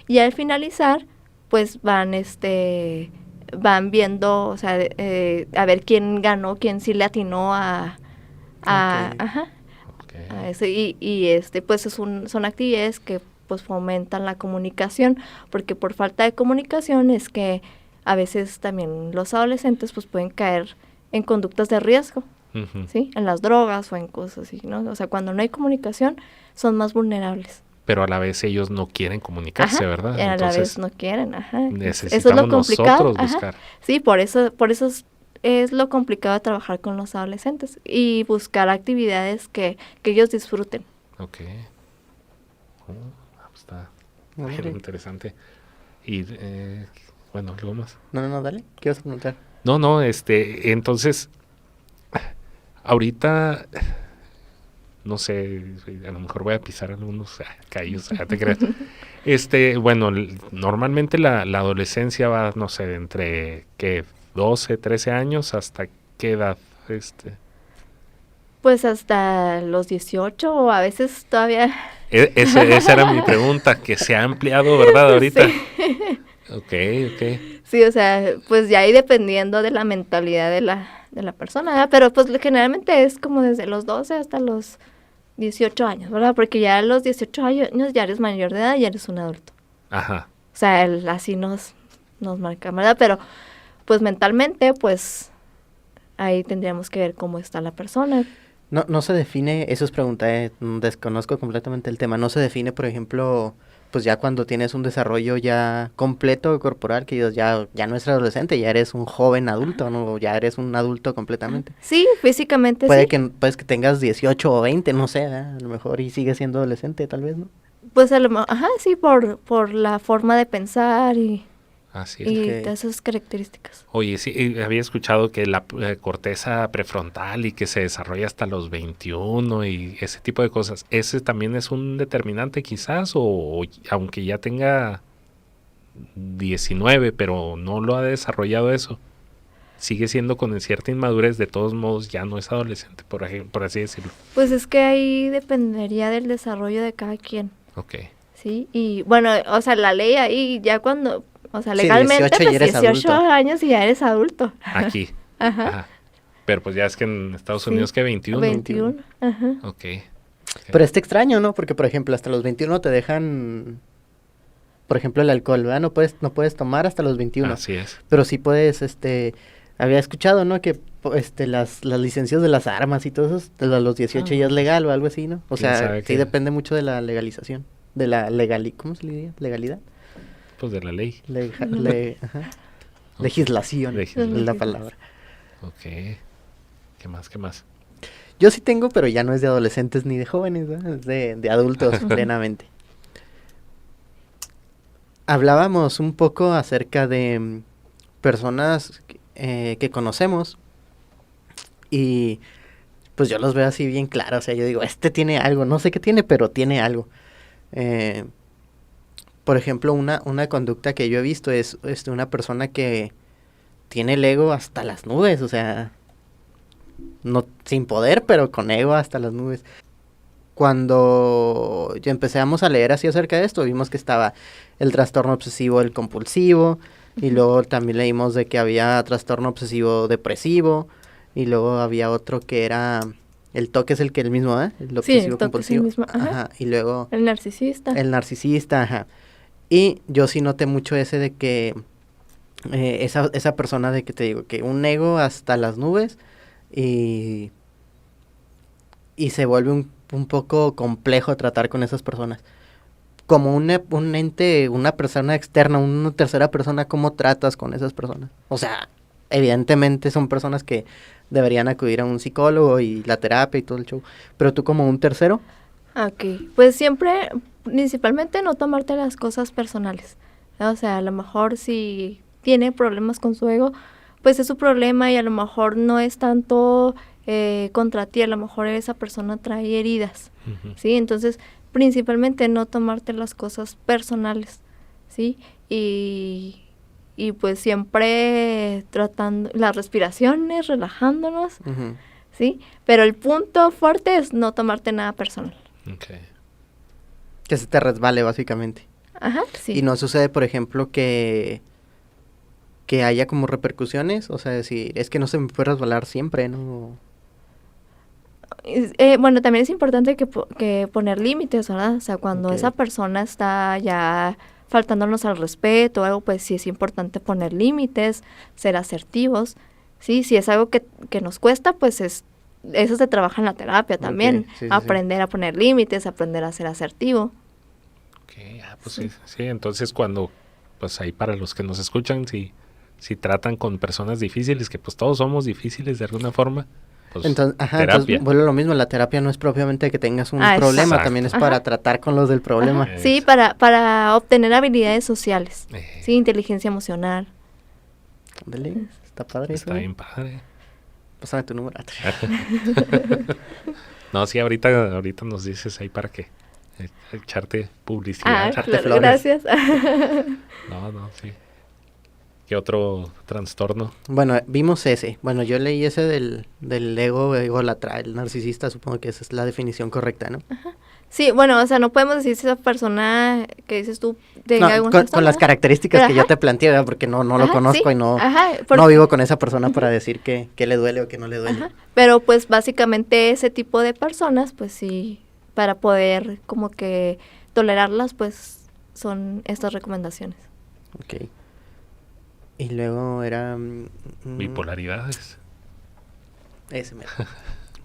Y al finalizar, pues van viendo, o sea, a ver quién ganó, quién sí le atinó a Ok. ajá, Ok. a eso. Y pues son actividades que pues fomentan la comunicación, porque por falta de comunicación es que a veces también los adolescentes pues pueden caer en conductas de riesgo, Ujú. ¿sí? En las drogas o en cosas así, ¿no? O sea, cuando no hay comunicación son más vulnerables. Pero a la vez ellos no quieren comunicarse, Ajá, ¿verdad? y a la Entonces, vez no quieren, ajá. Eso es necesitamos lo complicado. nosotros Ajá. buscar. Sí, por eso es lo complicado de trabajar con los adolescentes y buscar actividades que ellos disfruten. Ok. Pues está Órale. interesante. Y, bueno, ¿algo más? No, dale. ¿Qué vas a preguntar? No, entonces, ahorita, no sé, a lo mejor voy a pisar algunos callos, te creas. Bueno, normalmente la adolescencia va, no sé, entre, ¿qué? 12, 13 años, ¿hasta qué edad? Pues hasta los 18 o a veces todavía... Esa era mi pregunta, que se ha ampliado, ¿verdad? Ahorita. Sí. Ok. Sí, o sea, pues ya ahí dependiendo de la mentalidad de la persona, ¿verdad? Pero pues generalmente es como desde los 12 hasta los 18 años, ¿verdad? Porque ya a los 18 años ya eres mayor de edad y ya eres un adulto. Ajá. O sea, así nos marca, ¿verdad? Pero pues mentalmente, pues ahí tendríamos que ver cómo está la persona. No se define, eso es pregunta, desconozco completamente el tema. No se define, por ejemplo, pues ya cuando tienes un desarrollo ya completo corporal, que dices, ya no eres adolescente, ya eres un joven adulto, ¿no? Ya eres un adulto completamente. Sí, físicamente Puede sí. que tengas 18 o 20, no sé, a lo mejor y sigues siendo adolescente, tal vez, ¿no? Pues ajá, sí, por la forma de pensar y Así es. y Ok. de esas características. Oye, sí, había escuchado que la corteza prefrontal y que se desarrolla hasta los 21 y ese tipo de cosas. ¿Ese también es un determinante quizás? O aunque ya tenga 19, pero no lo ha desarrollado eso, sigue siendo con cierta inmadurez, de todos modos ya no es adolescente, por así decirlo. Pues es que ahí dependería del desarrollo de cada quien, Ok. ¿sí? Y bueno, o sea, la ley ahí ya cuando, o sea, Sí, legalmente 18 y pues eres 18 adulto. años y ya eres adulto. Aquí. Ajá. Ajá. Pero pues ya es que en Estados Sí. Unidos que 21. 21. Ajá. Ok. Pero está extraño, ¿no? Porque, por ejemplo, hasta los 21 te dejan, por ejemplo, el alcohol, ¿verdad? No puedes tomar hasta los 21. Así es. Pero sí puedes, había escuchado, ¿no? Que, las licencias de las armas y todo eso, a los 18 ya es legal o algo así, ¿no? O ¿Quién sea, sabe sí qué? depende mucho de la legalización, de la ¿cómo se le diría? Legalidad. Pues de la ley. Ajá. Legislación es la Legislación. palabra. Ok. ¿Qué más? ¿Qué más? Yo sí tengo, pero ya no es de adolescentes ni de jóvenes, ¿verdad? Es de adultos plenamente. Hablábamos un poco acerca de personas que conocemos y pues yo los veo así bien claro, o sea, yo digo, este tiene algo, no sé qué tiene, pero tiene algo. Por ejemplo, una conducta que yo he visto es una persona que tiene el ego hasta las nubes, o sea, no sin poder, pero con ego hasta las nubes. Cuando ya empezamos a leer así acerca de esto, vimos que estaba el trastorno obsesivo, el compulsivo, y luego también leímos de que había trastorno obsesivo depresivo, y luego había otro que era, el TOC es el que el mismo, ¿eh? El Sí, obsesivo el TOC es el compulsivo. mismo, ajá. Ajá, y luego El narcisista. el narcisista, ajá. Y yo sí noté mucho ese de que esa persona de que te digo, que un ego hasta las nubes y se vuelve un poco complejo tratar con esas personas. Como un ente, una persona externa, una tercera persona, ¿cómo tratas con esas personas? O sea, evidentemente son personas que deberían acudir a un psicólogo y la terapia y todo el show. Pero tú como un tercero, Ok, pues siempre, principalmente no tomarte las cosas personales. O sea, a lo mejor si tiene problemas con su ego, pues es su problema y a lo mejor no es tanto contra ti, a lo mejor esa persona trae heridas, Ujú. ¿sí? Entonces, principalmente no tomarte las cosas personales, ¿sí? Y pues siempre tratando las respiraciones, relajándonos, ujú, ¿sí? Pero el punto fuerte es no tomarte nada personal. Ok. que se te resbale básicamente. Ajá, sí. Y no sucede, por ejemplo, que haya como repercusiones, o sea, decir, es que no se me puede resbalar siempre, ¿no? Bueno, también es importante que poner límites, ¿verdad? O sea, cuando Ok. esa persona está ya faltándonos al respeto o algo, pues sí es importante poner límites, ser asertivos, ¿sí? Si es algo que nos cuesta, pues eso se trabaja en la terapia también. sí, sí, sí. Aprender a poner límites, aprender a ser asertivo. Ok, pues sí, entonces cuando, pues ahí para los que nos escuchan, si tratan con personas difíciles, que pues todos somos difíciles de alguna forma, pues Entonces, terapia. entonces vuelve lo mismo, la terapia no es propiamente que tengas un Ah, problema, exacto. también es Ajá. para tratar con los del problema. Ajá, sí, para obtener habilidades sociales, Eh, sí, inteligencia emocional. Ándale, está padre Está eso. bien padre. Pásame tu número. No, sí, ahorita nos dices ahí para que echarte publicidad. Ah, echarte claro, flores. gracias. No, sí. ¿Qué otro trastorno? Bueno, vimos ese. Bueno, yo leí ese del ególatra, el narcisista, supongo que esa es la definición correcta, ¿no? Sí, bueno, o sea, no podemos decir si esa persona que dices tú tenga No, algún con trastorno, las características Pero, que yo ajá. te planteé, ¿verdad? Porque no lo Ajá, conozco sí, y no porque- vivo con esa persona para decir que le duele o que no le duele. Ajá, pero pues básicamente ese tipo de personas, pues sí, para poder como que tolerarlas, pues son estas recomendaciones. Ok. Y luego era... Bipolaridades. Ese mero.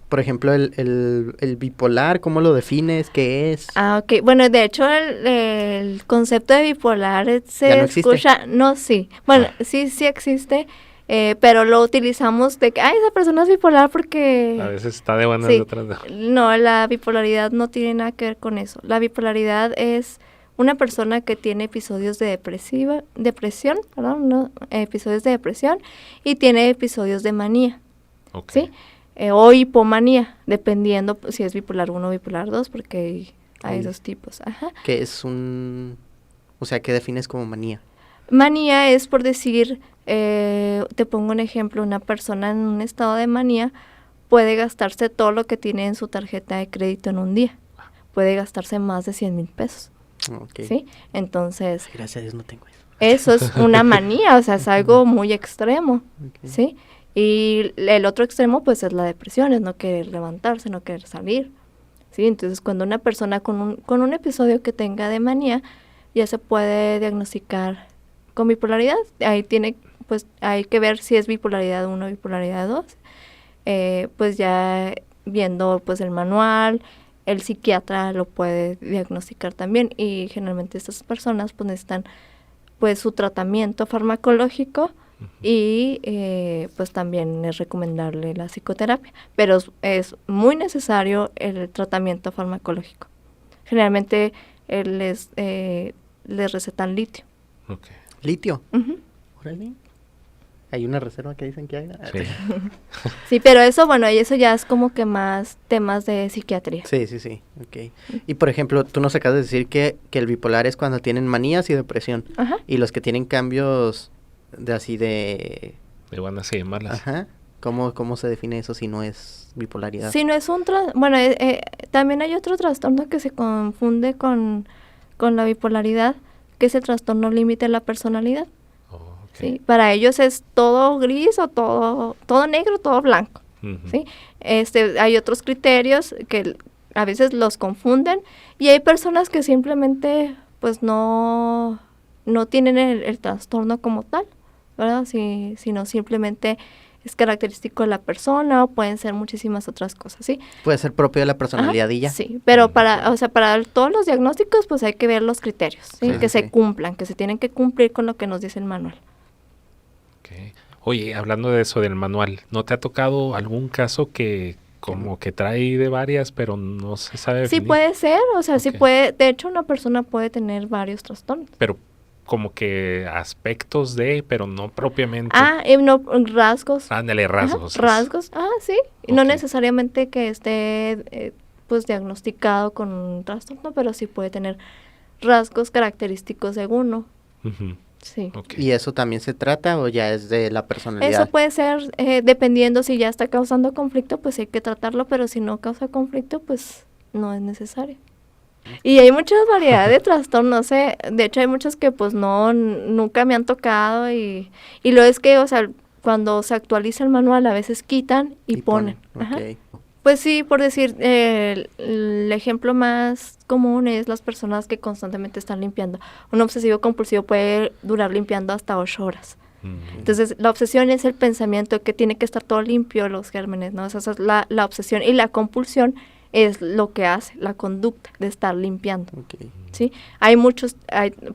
Por ejemplo, el bipolar, ¿cómo lo defines? ¿Qué es? Ah, ok. Bueno, de hecho, el concepto de bipolar se ¿Ya no existe? escucha... No, sí. Bueno, sí existe, pero lo utilizamos de que, ay, esa persona es bipolar porque... A veces está de buenas Sí. de otras de... No, la bipolaridad no tiene nada que ver con eso. La bipolaridad es una persona que tiene episodios de episodios de depresión y tiene episodios de manía, Okay. ¿sí? O hipomanía, dependiendo si es bipolar 1 o bipolar 2, porque hay dos tipos. Ajá. Que es o sea, ¿qué defines como manía? Manía es, por decir, te pongo un ejemplo, una persona en un estado de manía puede gastarse todo lo que tiene en su tarjeta de crédito en un día. Puede gastarse más de 100,000 pesos. Okay. ¿Sí? Entonces, Gracias a Dios no tengo eso. eso es una manía, o sea, es algo muy extremo, Okay. ¿sí? Y el otro extremo, pues, es la depresión, es no querer levantarse, no querer salir, ¿sí? Entonces, cuando una persona con un episodio que tenga de manía, ya se puede diagnosticar con bipolaridad. Ahí pues, hay que ver si es bipolaridad 1 o bipolaridad 2. Pues ya viendo, pues, el manual, el psiquiatra lo puede diagnosticar también, y generalmente estas personas, pues, necesitan, pues, su tratamiento farmacológico. Y pues también es recomendable la psicoterapia, pero es muy necesario el tratamiento farmacológico. Generalmente les recetan litio. Okay. ¿Litio? Ujú. Órale. ¿Hay una reserva que dicen que hay? Sí. Sí, pero eso, bueno, y eso ya es como que más temas de psiquiatría. Sí. Okay. Y por ejemplo, tú nos acabas de decir que el bipolar es cuando tienen manías y depresión. Ajá. Y los que tienen cambios de De buenas y de malas. Ajá. ¿Cómo se define eso si no es bipolaridad? Si no es bueno, también hay otro trastorno que se confunde con la bipolaridad, que es el trastorno límite de la personalidad. Oh, ¿Sí? Para ellos es todo gris o todo negro, todo blanco. Ujú. ¿Sí? Hay otros criterios que a veces los confunden, y hay personas que simplemente pues no tienen el trastorno como tal, ¿verdad? Sino simplemente es característico de la persona, o pueden ser muchísimas otras cosas, ¿sí? Puede ser propio de la personalidad Ajá, y ya. sí, pero para todos los diagnósticos pues hay que ver los criterios, ¿sí? Sí, Que sí. se cumplan, que se tienen que cumplir con lo que nos dice el manual. Okay. Oye, hablando de eso del manual, ¿no te ha tocado algún caso que como que trae de varias, pero no se sabe Sí definir? puede ser, o sea, sí Ok. puede, de hecho una persona puede tener varios trastornos. Pero como que aspectos de, pero no propiamente. No, rasgos. Ándale, rasgos. Ajá, rasgos, sí. Y no Ok. necesariamente que esté pues diagnosticado con un trastorno, pero sí puede tener rasgos característicos de uno. Ujú. Sí. Ok. ¿Y eso también se trata o ya es de la personalidad? Eso puede ser, dependiendo si ya está causando conflicto, pues hay que tratarlo, pero si no causa conflicto, pues no es necesario. Y hay muchas variedades de trastornos, de hecho hay muchos que pues nunca me han tocado, y lo es que, o sea, cuando se actualiza el manual a veces quitan y ponen. Ajá. Ok. Pues sí, por decir, el ejemplo más común es las personas que constantemente están limpiando. Un obsesivo compulsivo puede durar limpiando hasta 8 horas. Mm. Entonces, la obsesión es el pensamiento que tiene que estar todo limpio, los gérmenes, ¿no? Esa es la obsesión, y la compulsión es lo que hace, la conducta de estar limpiando, Ok. ¿sí? Hay muchos,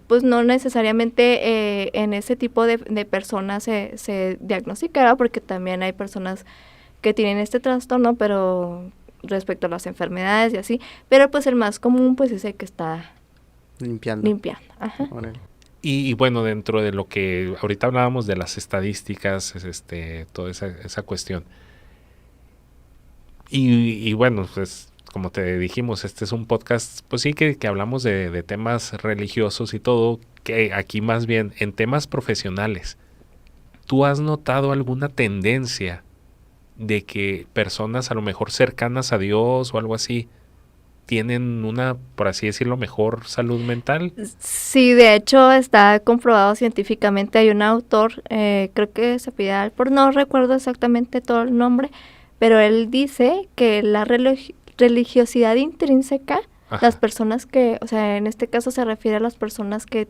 pues no necesariamente en ese tipo de personas se diagnosticará, porque también hay personas que tienen este trastorno, pero respecto a las enfermedades y así, pero pues el más común pues es el que está Limpiando. Ajá. Órale. Y bueno, dentro de lo que ahorita hablábamos de las estadísticas, toda esa cuestión. Y bueno, pues como te dijimos, este es un podcast, pues sí que hablamos de temas religiosos y todo, que aquí más bien en temas profesionales. ¿Tú has notado alguna tendencia de que personas a lo mejor cercanas a Dios o algo así tienen una, por así decirlo, mejor salud mental? Sí, de hecho está comprobado científicamente. Hay un autor, creo que se pide Alport, no recuerdo exactamente todo el nombre, pero él dice que la religiosidad intrínseca, Ajá. las personas que, o sea, en este caso se refiere a las personas que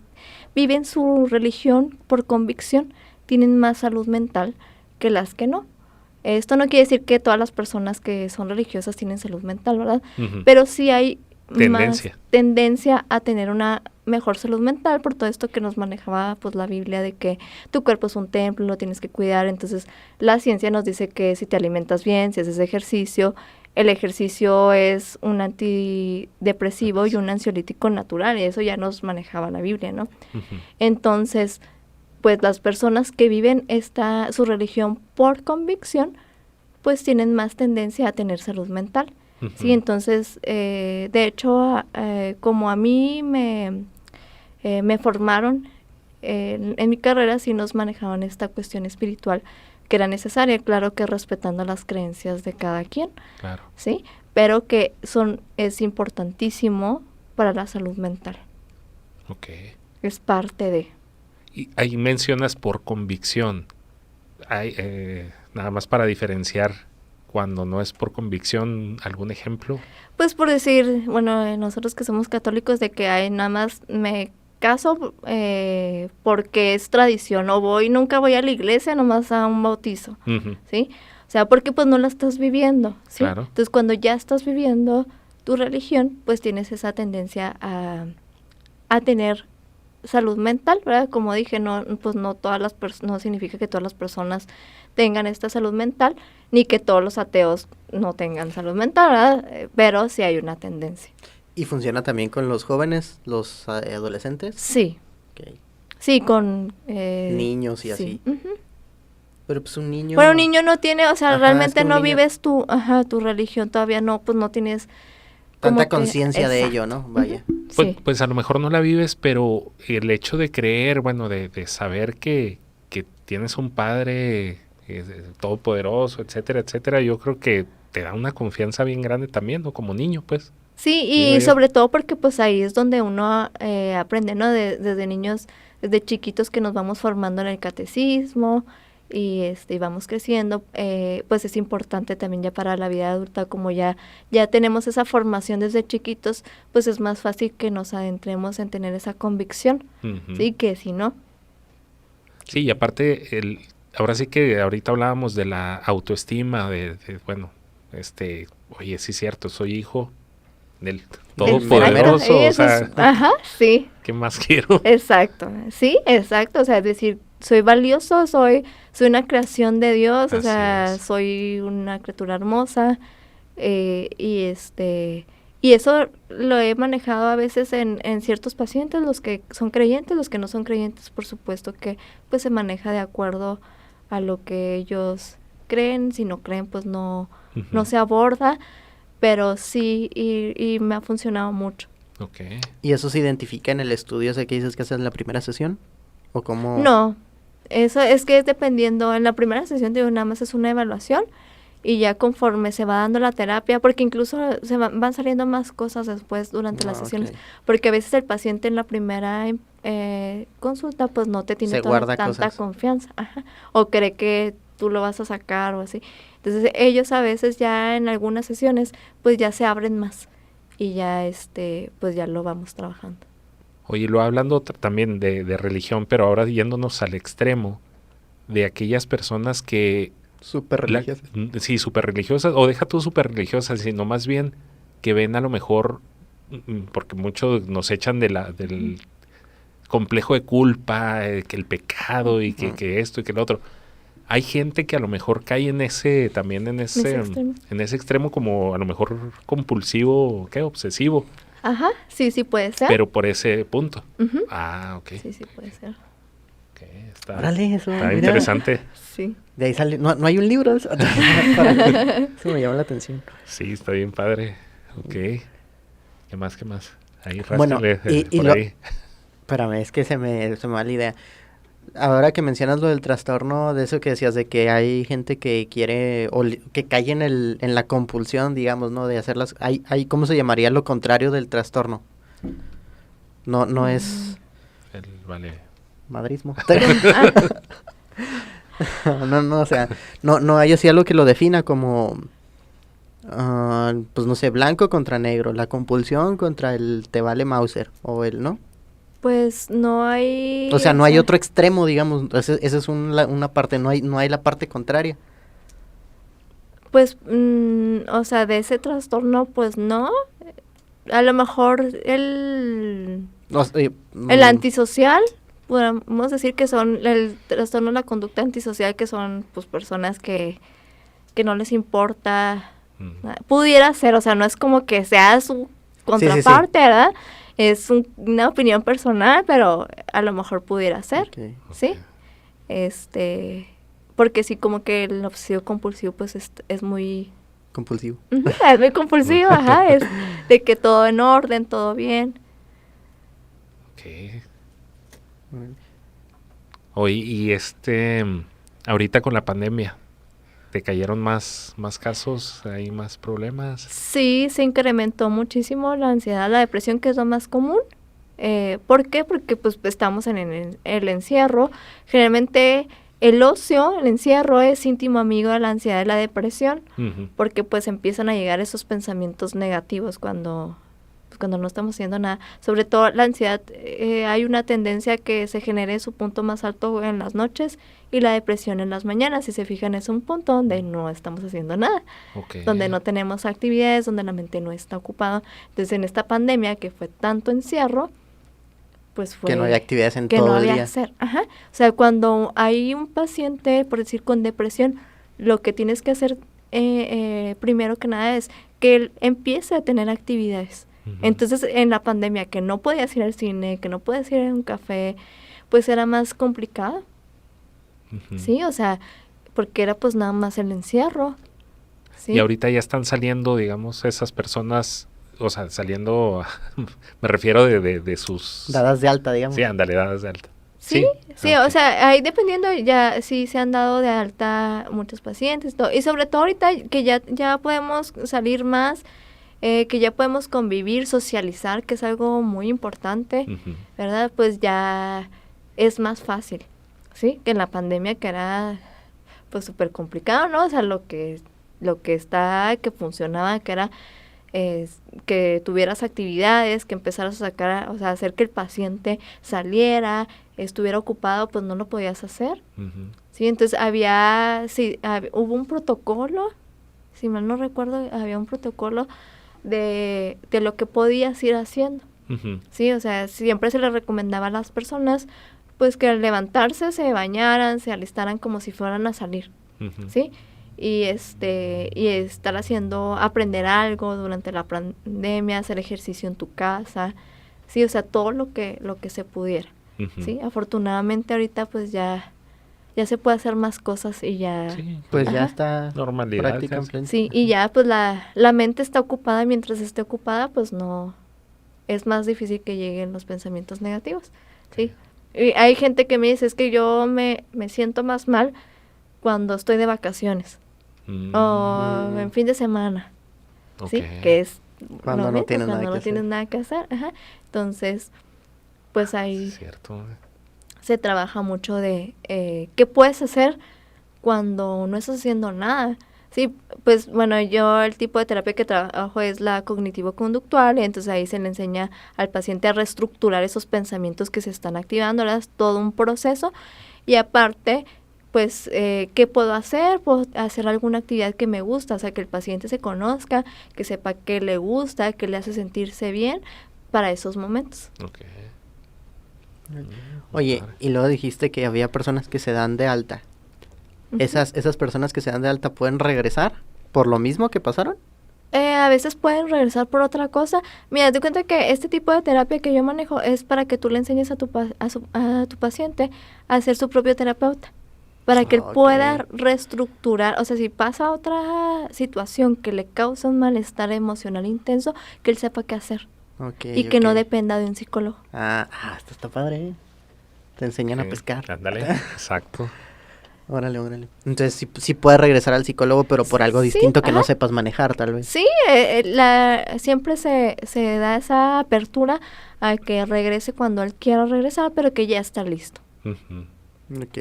viven su religión por convicción, tienen más salud mental que las que no. Esto no quiere decir que todas las personas que son religiosas tienen salud mental, ¿verdad? Ujú. Pero sí hay Tendencia. más tendencia a tener una mejor salud mental por todo esto que nos manejaba pues la Biblia, de que tu cuerpo es un templo, lo tienes que cuidar. Entonces la ciencia nos dice que si te alimentas bien, si haces ejercicio, el ejercicio es un antidepresivo y un ansiolítico natural, y eso ya nos manejaba la Biblia, ¿no? Entonces, pues las personas que viven su religión por convicción, pues tienen más tendencia a tener salud mental, ¿sí? Entonces, de hecho, como a mí me formaron en mi carrera, sí nos manejaban esta cuestión espiritual que era necesaria, claro que respetando las creencias de cada quien, claro, ¿sí? Pero que es importantísimo para la salud mental. Ok. Es parte de. Y ahí mencionas por convicción. Hay, nada más para diferenciar cuando no es por convicción, ¿algún ejemplo? Pues por decir, bueno, nosotros que somos católicos, de que hay nada más me caso porque es tradición, o nunca voy a la iglesia, nomás a un bautizo, ¿sí? O sea, porque pues no la estás viviendo, ¿sí? Claro. Entonces cuando ya estás viviendo tu religión, pues tienes esa tendencia a tener salud mental, ¿verdad? Como dije, no, pues no significa que todas las personas tengan esta salud mental, ni que todos los ateos no tengan salud mental, ¿verdad? Pero sí hay una tendencia. ¿Y funciona también con los jóvenes, los adolescentes? Sí. Okay. Sí, con niños y sí. así. Pero pues un niño... Pero un niño no tiene, o sea, realmente es que no niño... vives tu religión, todavía no, pues no tienes... tanta conciencia de ello, ¿no? Vaya. Pues, pues a lo mejor no la vives, pero el hecho de creer, bueno, de saber que tienes un padre todopoderoso, etcétera, etcétera, yo creo que te da una confianza bien grande también, ¿no? Como niño, pues. Sí, y sobre todo porque pues ahí es donde uno aprende, ¿no? Desde niños, desde chiquitos que nos vamos formando en el catecismo y vamos creciendo, pues es importante también ya para la vida adulta, como ya tenemos esa formación desde chiquitos, pues es más fácil que nos adentremos en tener esa convicción, ¿sí? Que si no. Sí, y aparte, ahora sí que ahorita hablábamos de la autoestima, bueno, oye, sí es cierto, soy hijo del Todopoderoso, o sea, ajá, sí. ¿Qué más quiero? Exacto, sí, exacto, o sea, es decir, soy valioso, soy una creación de Dios, o sea, soy una criatura hermosa, y eso lo he manejado a veces en ciertos pacientes, los que son creyentes, los que no son creyentes, por supuesto que pues se maneja de acuerdo a lo que ellos creen, si no creen pues no se aborda, pero sí, y me ha funcionado mucho. Okay. ¿Y eso se identifica en el estudio ese que dices que haces en la primera sesión? ¿O cómo? No, eso es que es dependiendo, en la primera sesión digo, nada más es una evaluación, y ya conforme se va dando la terapia, porque incluso van saliendo más cosas después durante las sesiones, porque a veces el paciente en la primera consulta pues no te tiene tanta confianza, o cree que tú lo vas a sacar o así. Entonces ellos a veces ya en algunas sesiones pues ya se abren más y ya pues ya lo vamos trabajando. Oye, lo hablando también de religión, pero ahora yéndonos al extremo de aquellas personas que súper religiosas. Sí, súper religiosas, o deja tú súper religiosas, sino más bien que ven a lo mejor, porque muchos nos echan del complejo de culpa, que el pecado y que esto y que lo otro. Hay gente que a lo mejor cae en ese extremo como a lo mejor compulsivo, obsesivo. Ajá, sí puede ser. Pero por ese punto. Ah, ok. Sí puede ser. Okay, está interesante. Sí. De ahí sale, no hay un libro. Eso me llama la atención. Sí, está bien padre. Ok. ¿Qué más? Ahí bueno, por ahí. Espérame, es que se me va la idea. Ahora que mencionas lo del trastorno, de eso que decías, de que hay gente que quiere, o que cae en la compulsión, digamos, ¿no? De hacerlas, hay ¿cómo se llamaría lo contrario del trastorno? No es... Vale. Madrismo. No, o sea, no hay así algo que lo defina como, pues no sé, blanco contra negro, la compulsión contra el te vale Mauser, o el, ¿no? Pues no hay... O sea, no hay otro extremo, digamos, esa es una parte, no hay la parte contraria. Pues, o sea, de ese trastorno, pues no. A lo mejor el antisocial, podemos decir que son el trastorno de la conducta antisocial, que son pues personas que no les importa Pudiera ser, o sea, no es como que sea su contraparte, ¿verdad? Es una opinión personal, pero a lo mejor pudiera ser, ¿sí? Porque sí, como que el obsesivo compulsivo, pues, es muy... Compulsivo. Es muy compulsivo, ajá, es de que todo en orden, todo bien. Ok. Oye, y ahorita con la pandemia, ¿te cayeron más casos? ¿Hay más problemas? Sí, se incrementó muchísimo la ansiedad, la depresión, que es lo más común. ¿Por qué? Porque pues estamos en el encierro. Generalmente el ocio, el encierro, es íntimo amigo de la ansiedad y la depresión, porque pues empiezan a llegar esos pensamientos negativos cuando no estamos haciendo nada. Sobre todo la ansiedad, hay una tendencia a que se genere su punto más alto en las noches y la depresión en las mañanas. Si se fijan, es un punto donde no estamos haciendo nada, donde no tenemos actividades, donde la mente no está ocupada. Entonces, en esta pandemia que fue tanto encierro, pues fue... Que no había actividades en que todo no el había día. hacer. Ajá. O sea, cuando hay un paciente, por decir, con depresión, lo que tienes que hacer primero que nada es que él empiece a tener actividades. Entonces, en la pandemia, que no podías ir al cine, que no podías ir a un café, pues era más complicado. Sí, o sea, porque era pues nada más el encierro. ¿Sí? Y ahorita ya están saliendo, digamos, esas personas, o sea, saliendo, me refiero de sus... Dadas de alta, digamos. Sí, ándale, dadas de alta. Sí, o sea, ahí dependiendo, ya sí se han dado de alta muchos pacientes, todo. Y sobre todo ahorita que ya podemos salir más, que ya podemos convivir, socializar, que es algo muy importante, ¿verdad? Pues ya es más fácil, ¿sí? Que en la pandemia, que era pues súper complicado, ¿no? O sea, que funcionaba, que era que tuvieras actividades, que empezaras a sacar, o sea, hacer que el paciente saliera, estuviera ocupado, pues no lo podías hacer. Sí, entonces hubo un protocolo, si mal no recuerdo, había un protocolo de lo que podías ir haciendo. Sí, o sea, siempre se les recomendaba a las personas pues que al levantarse se bañaran, se alistaran como si fueran a salir. ¿Sí? Y estar aprender algo durante la pandemia, hacer ejercicio en tu casa, sí, o sea, todo lo que se pudiera. Sí, afortunadamente ahorita pues ya se puede hacer más cosas y ya... Sí, pues ajá, ya está normalidad, prácticamente. Sí, y ya pues la mente está ocupada, mientras esté ocupada pues no, es más difícil que lleguen los pensamientos negativos, ¿sí? Y hay gente que me dice, es que yo me siento más mal cuando estoy de vacaciones o en fin de semana, ¿sí? Que es cuando no tienes nada que hacer. Tienes nada que hacer, ajá. Entonces, pues ahí cierto. Se trabaja mucho de qué puedes hacer cuando no estás haciendo nada. Sí, pues bueno, yo el tipo de terapia que trabajo es la cognitivo-conductual, y entonces ahí se le enseña al paciente a reestructurar esos pensamientos que se están activando, ¿verdad? Es todo un proceso, y aparte, pues, ¿qué puedo hacer? Puedo hacer alguna actividad que me gusta, o sea, que el paciente se conozca, que sepa qué le gusta, qué le hace sentirse bien para esos momentos. Oye, y luego dijiste que había personas que se dan de alta. ¿Esas personas que se dan de alta pueden regresar por lo mismo que pasaron? A veces pueden regresar por otra cosa. Mira, te cuenta que este tipo de terapia que yo manejo es para que tú le enseñes a tu paciente a ser su propio terapeuta, para que él pueda reestructurar, o sea, si pasa otra situación que le causa un malestar emocional intenso, que él sepa qué hacer. Y que no dependa de un psicólogo. Esto está padre. Te enseñan a pescar. Ándale, exacto. Órale. Entonces sí puedes regresar al psicólogo, pero por algo distinto que no sepas manejar, tal vez. Sí, siempre se da esa apertura a que regrese cuando él quiera regresar, pero que ya está listo. Ok.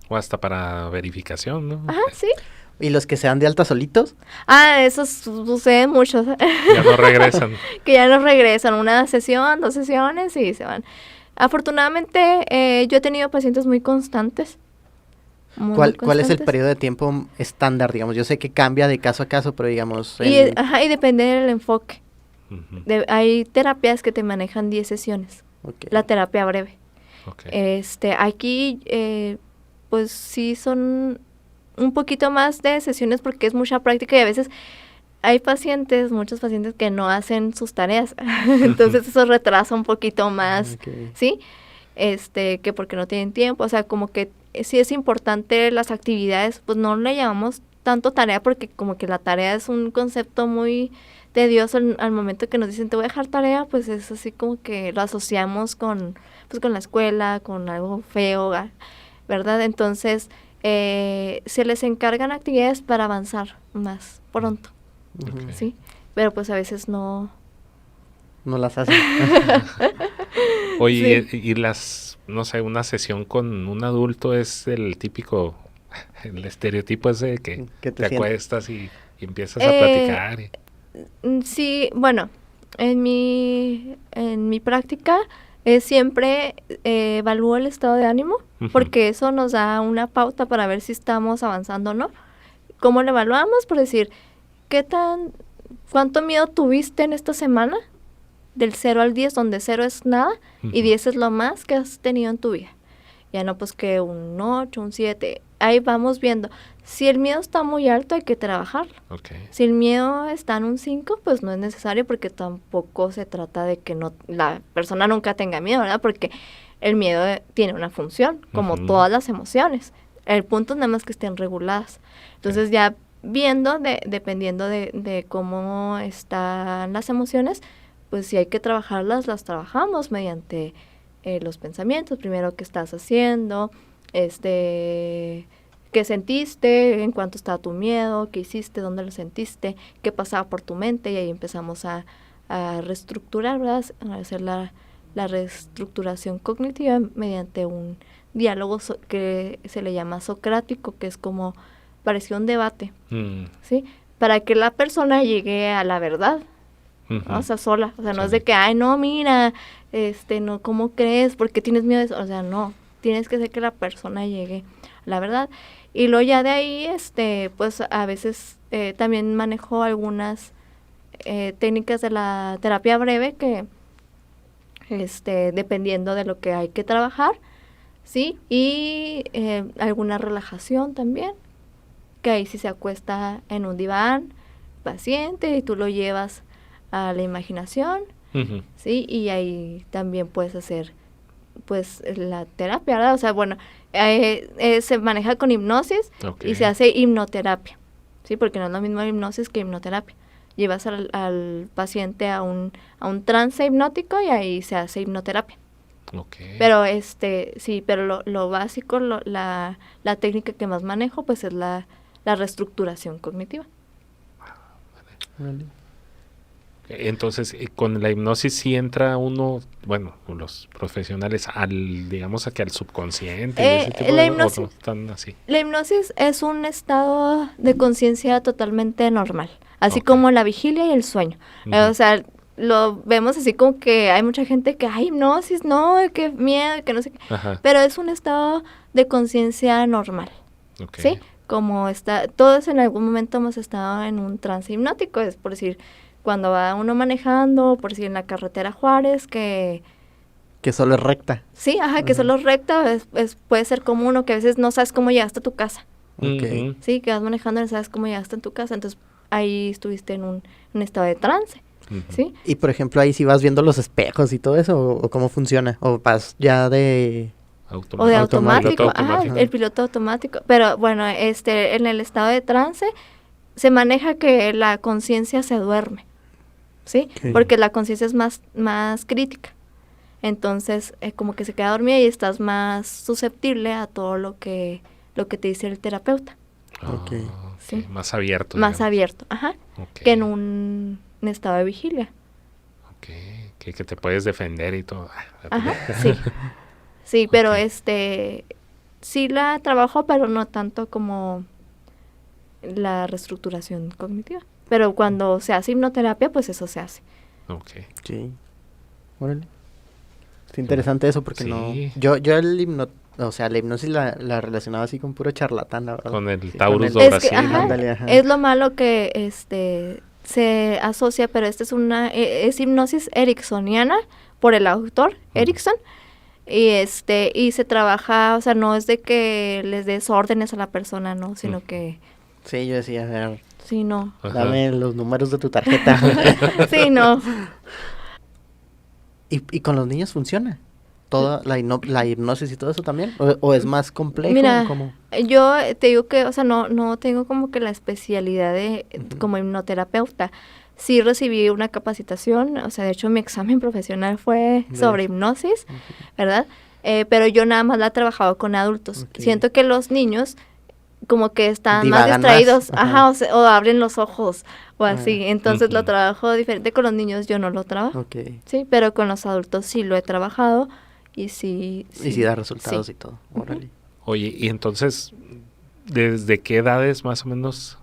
O hasta para verificación, ¿no? Ajá, sí. ¿Y los que se dan de alta solitos? Eso sucede mucho. Ya no regresan. Que ya no regresan. Una sesión, 2 sesiones y se van. Afortunadamente, yo he tenido pacientes muy constantes. ¿Cuál es el periodo de tiempo estándar, digamos? Yo sé que cambia de caso a caso, pero digamos... Y depende del enfoque. Hay terapias que te manejan 10 sesiones. La terapia breve. Aquí, pues sí son un poquito más de sesiones porque es mucha práctica y a veces hay muchos pacientes que no hacen sus tareas, entonces eso retrasa un poquito más, ¿sí? Que porque no tienen tiempo, o sea, como que sí es importante las actividades, pues no le llamamos tanto tarea porque como que la tarea es un concepto muy tedioso al momento que nos dicen te voy a dejar tarea, pues es así como que lo asociamos con la escuela, con algo feo, ¿verdad? Entonces se les encargan actividades para avanzar más pronto, ¿sí? Pero pues a veces no las hacen. Oye, sí. Y no sé, una sesión con un adulto es el típico, el estereotipo ese que te acuestas y empiezas a platicar. Sí, bueno, en mi práctica siempre evalúo el estado de ánimo, porque eso nos da una pauta para ver si estamos avanzando o no. ¿Cómo lo evaluamos? Por decir, ¿cuánto miedo tuviste en esta semana? Del 0 al 10, donde 0 es nada y 10 es lo más que has tenido en tu vida. Ya no, pues que un 8, un 7, ahí vamos viendo. Si el miedo está muy alto, hay que trabajarlo. Si el miedo está en un 5, pues no es necesario porque tampoco se trata de que la persona nunca tenga miedo, ¿verdad? Porque el miedo tiene una función, como todas las emociones. El punto es nada más que estén reguladas. Entonces ya viendo, dependiendo de cómo están las emociones, pues si hay que trabajarlas, las trabajamos mediante los pensamientos. Primero, ¿qué estás haciendo? ¿Qué sentiste? ¿En cuánto está tu miedo? ¿Qué hiciste? ¿Dónde lo sentiste? ¿Qué pasaba por tu mente? Y ahí empezamos a reestructurar, ¿verdad? A hacer la reestructuración cognitiva mediante un diálogo que se le llama socrático, que es como parecía un debate, ¿sí? Para que la persona llegue a la verdad. ¿no? O sea, sola, o sea, no es de que, ay, no, mira, no, ¿cómo crees? ¿Por qué tienes miedo de eso? O sea, no, tienes que hacer que la persona llegue a la verdad. Y luego ya de ahí, pues a veces también manejo algunas técnicas de la terapia breve que, dependiendo de lo que hay que trabajar, ¿sí? Y alguna relajación también, que ahí sí se acuesta en un diván paciente y tú lo llevas a la imaginación, ¿sí? Y ahí también puedes hacer, pues, la terapia, ¿verdad? O sea, bueno, se maneja con hipnosis y se hace hipnoterapia, ¿sí? Porque no es lo mismo hipnosis que hipnoterapia. Llevas al paciente a un trance hipnótico y ahí se hace hipnoterapia. Pero, sí, pero lo básico, la técnica que más manejo, pues, es la reestructuración cognitiva. Vale. Entonces, con la hipnosis sí entra uno, bueno, los profesionales, digamos que al subconsciente. Ese tipo la hipnosis, no están así. La hipnosis es un estado de conciencia totalmente normal, así como la vigilia y el sueño. O sea, lo vemos así como que hay mucha gente que, ay, hipnosis, no, qué miedo, que no sé qué. Pero es un estado de conciencia normal, ¿sí? Como todos en algún momento hemos estado en un trance hipnótico, es por decir, cuando va uno manejando, por decir en la carretera Juárez, que solo es recta. Sí, que solo es recta, puede ser común, o que a veces no sabes cómo llegaste a tu casa. Sí, que vas manejando y no sabes cómo llegaste a tu casa, entonces ahí estuviste en un estado de trance, ¿sí? Y por ejemplo, ahí sí vas viendo los espejos y todo eso, o cómo funciona, o vas ya de... O de automático, el piloto automático. Pero bueno, en el estado de trance se maneja que la conciencia se duerme, ¿sí? Porque la conciencia es más crítica. Entonces, como que se queda dormida y estás más susceptible a todo lo que te dice el terapeuta. ¿Sí? Más abierto. Más abierto, que en un estado de vigilia. Que te puedes defender y todo. Sí. Sí, pero sí la trabajo, pero no tanto como la reestructuración cognitiva. Pero cuando se hace hipnoterapia, pues eso se hace. Sí. Órale. Es interesante eso porque no... Yo la hipnosis la relacionaba así con puro charlatán, la verdad. Con el Taurus de Brasil. Es lo malo que se asocia, pero es hipnosis ericksoniana por el autor Erickson. y se trabaja, o sea, no es de que les des órdenes a la persona, ¿no? Sino que... Sí, yo decía, a ver, Sí, no. dame los números de tu tarjeta. Sí, no. ¿Y con los niños funciona? ¿Toda la hipnosis y todo eso también? ¿O es más complejo? Mira, ¿Cómo? yo te digo que, o sea, no tengo como que la especialidad de como hipnoterapeuta. Sí recibí una capacitación, o sea, de hecho mi examen profesional fue sobre hipnosis, ¿verdad? Pero yo nada más la he trabajado con adultos. Ok. Siento que los niños como que están Divagan más distraídos, más, ajá. o abren los ojos o así. Entonces lo Ujú. trabajo diferente. Con los niños yo no lo trabajo, Ok. sí, pero con los adultos sí lo he trabajado y sí. Y si da resultados sí. y todo. Órale. Oye, y entonces, ¿desde qué edades más o menos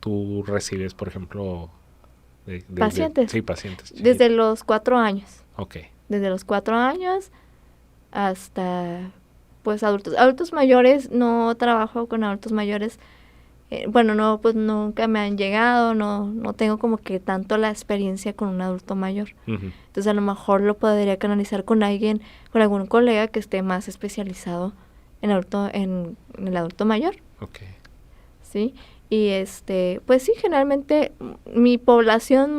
tú recibes, por ejemplo, Pacientes. sí, pacientes. Desde los 4 años. Ok. Desde los 4 años hasta, pues, adultos. Adultos mayores, no trabajo con adultos mayores. Bueno, no, pues nunca me han llegado, no tengo como que tanto la experiencia con un adulto mayor. Ujú. Entonces a lo mejor lo podría canalizar con alguien, con algún colega que esté más especializado en el adulto mayor, Ok. ¿sí? Y pues sí, generalmente mi población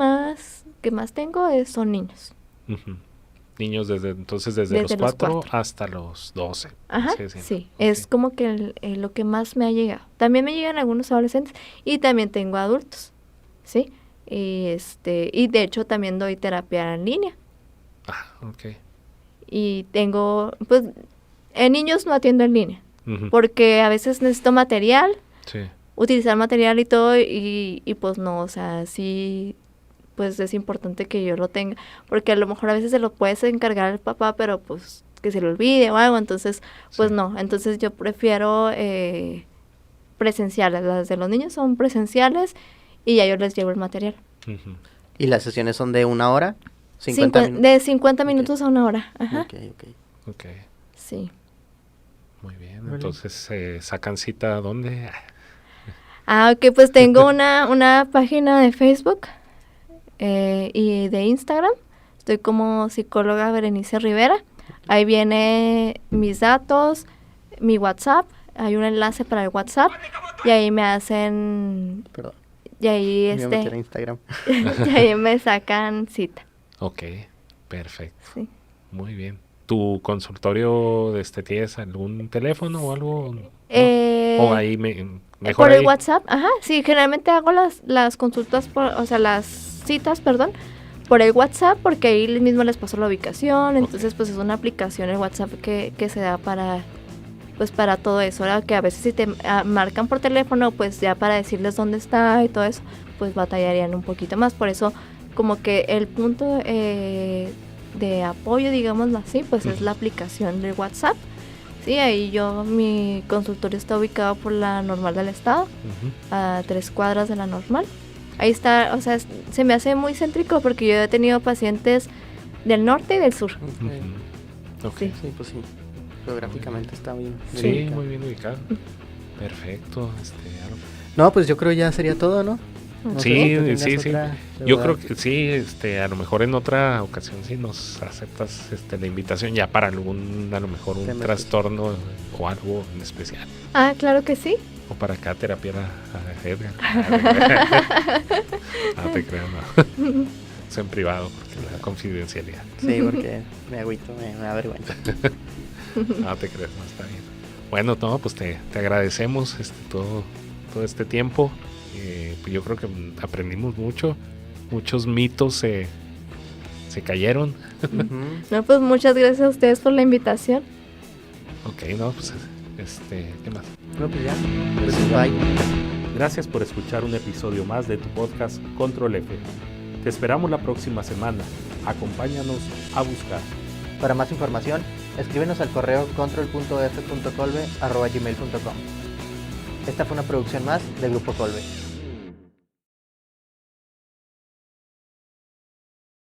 que más tengo son niños. Ujú. Niños desde los Desde los 4 4. hasta los 12. Ajá, así decirlo. sí, Ok. es como que lo que más me ha llegado. También me llegan algunos adolescentes y también tengo adultos, ¿sí? Y de hecho también doy terapia en línea. Ah, ok. Y tengo, pues, en niños no atiendo en línea, Ujú. porque a veces necesito material, Sí. utilizar material y todo, y pues no, o sea, sí, pues es importante que yo lo tenga, porque a lo mejor a veces se lo puedes encargar al papá, pero pues que se le olvide o algo, entonces, pues Sí. no, entonces yo prefiero presenciales, las de los niños son presenciales y ya yo les llevo el material. Ujú. ¿Y las sesiones son de 1 hora? 50 minutos. De 50 Ok. minutos a 1 hora, ajá, Ok. Ok. sí. Muy bien. Vale. Entonces, ¿sacan cita dónde? Ok, pues tengo una página de Facebook y de Instagram. Estoy como psicóloga Berenice Rivera. Ahí viene mis datos, mi WhatsApp. Hay un enlace para el WhatsApp y ahí me hacen, Perdón. y ahí Me voy a meter a Instagram. y ahí me sacan cita. Ok. Perfecto. Sí. Muy bien. ¿Tu consultorio tienes algún teléfono o algo? ¿No? Eh, O ahí mejor por el ahí. WhatsApp, ajá, sí, generalmente hago las consultas, o sea, las citas, perdón, por el WhatsApp, porque ahí mismo les paso la ubicación, entonces pues es una aplicación el WhatsApp que se da para, pues para todo eso, ¿verdad? Que a veces si te marcan por teléfono, pues ya para decirles dónde está y todo eso, pues batallarían un poquito más, por eso como que el punto de apoyo, digámoslo así, pues es la aplicación del WhatsApp. Sí, ahí mi consultorio está ubicado por la Normal del Estado, Ujú. a 3 cuadras de la Normal. Ahí está, o sea, se me hace muy céntrico porque yo he tenido pacientes del norte y del sur. Ujú. Ok. Sí. Sí, pues sí. Geográficamente está bien. Sí, ubicado. muy bien ubicado. Perfecto. Aaron. No, pues yo creo ya sería todo, ¿no? No sé Sí, si tú tengas sí. otra Yo duda. creo que sí, a lo mejor en otra ocasión sí nos aceptas la invitación ya para a lo mejor un Tema trastorno o algo en especial. Ah, claro que sí. O para acá terapia a Edgar. No te creo, no. Es en privado porque la confidencialidad. Sí, porque me agüito, me da vergüenza. No te crees, no está bien. Bueno, no, pues te agradecemos todo este tiempo. Pues yo creo que aprendimos mucho. Muchos mitos se cayeron. Ujú. No, pues muchas gracias a ustedes por la invitación. Ok, no, pues ¿qué más? No, pues ya. Pues bye. Gracias por escuchar un episodio más de tu podcast Control F. Te esperamos la próxima semana. Acompáñanos a buscar. Para más información, escríbenos al correo control.f.colbe@gmail.com. Esta fue una producción más de Grupo Colbe.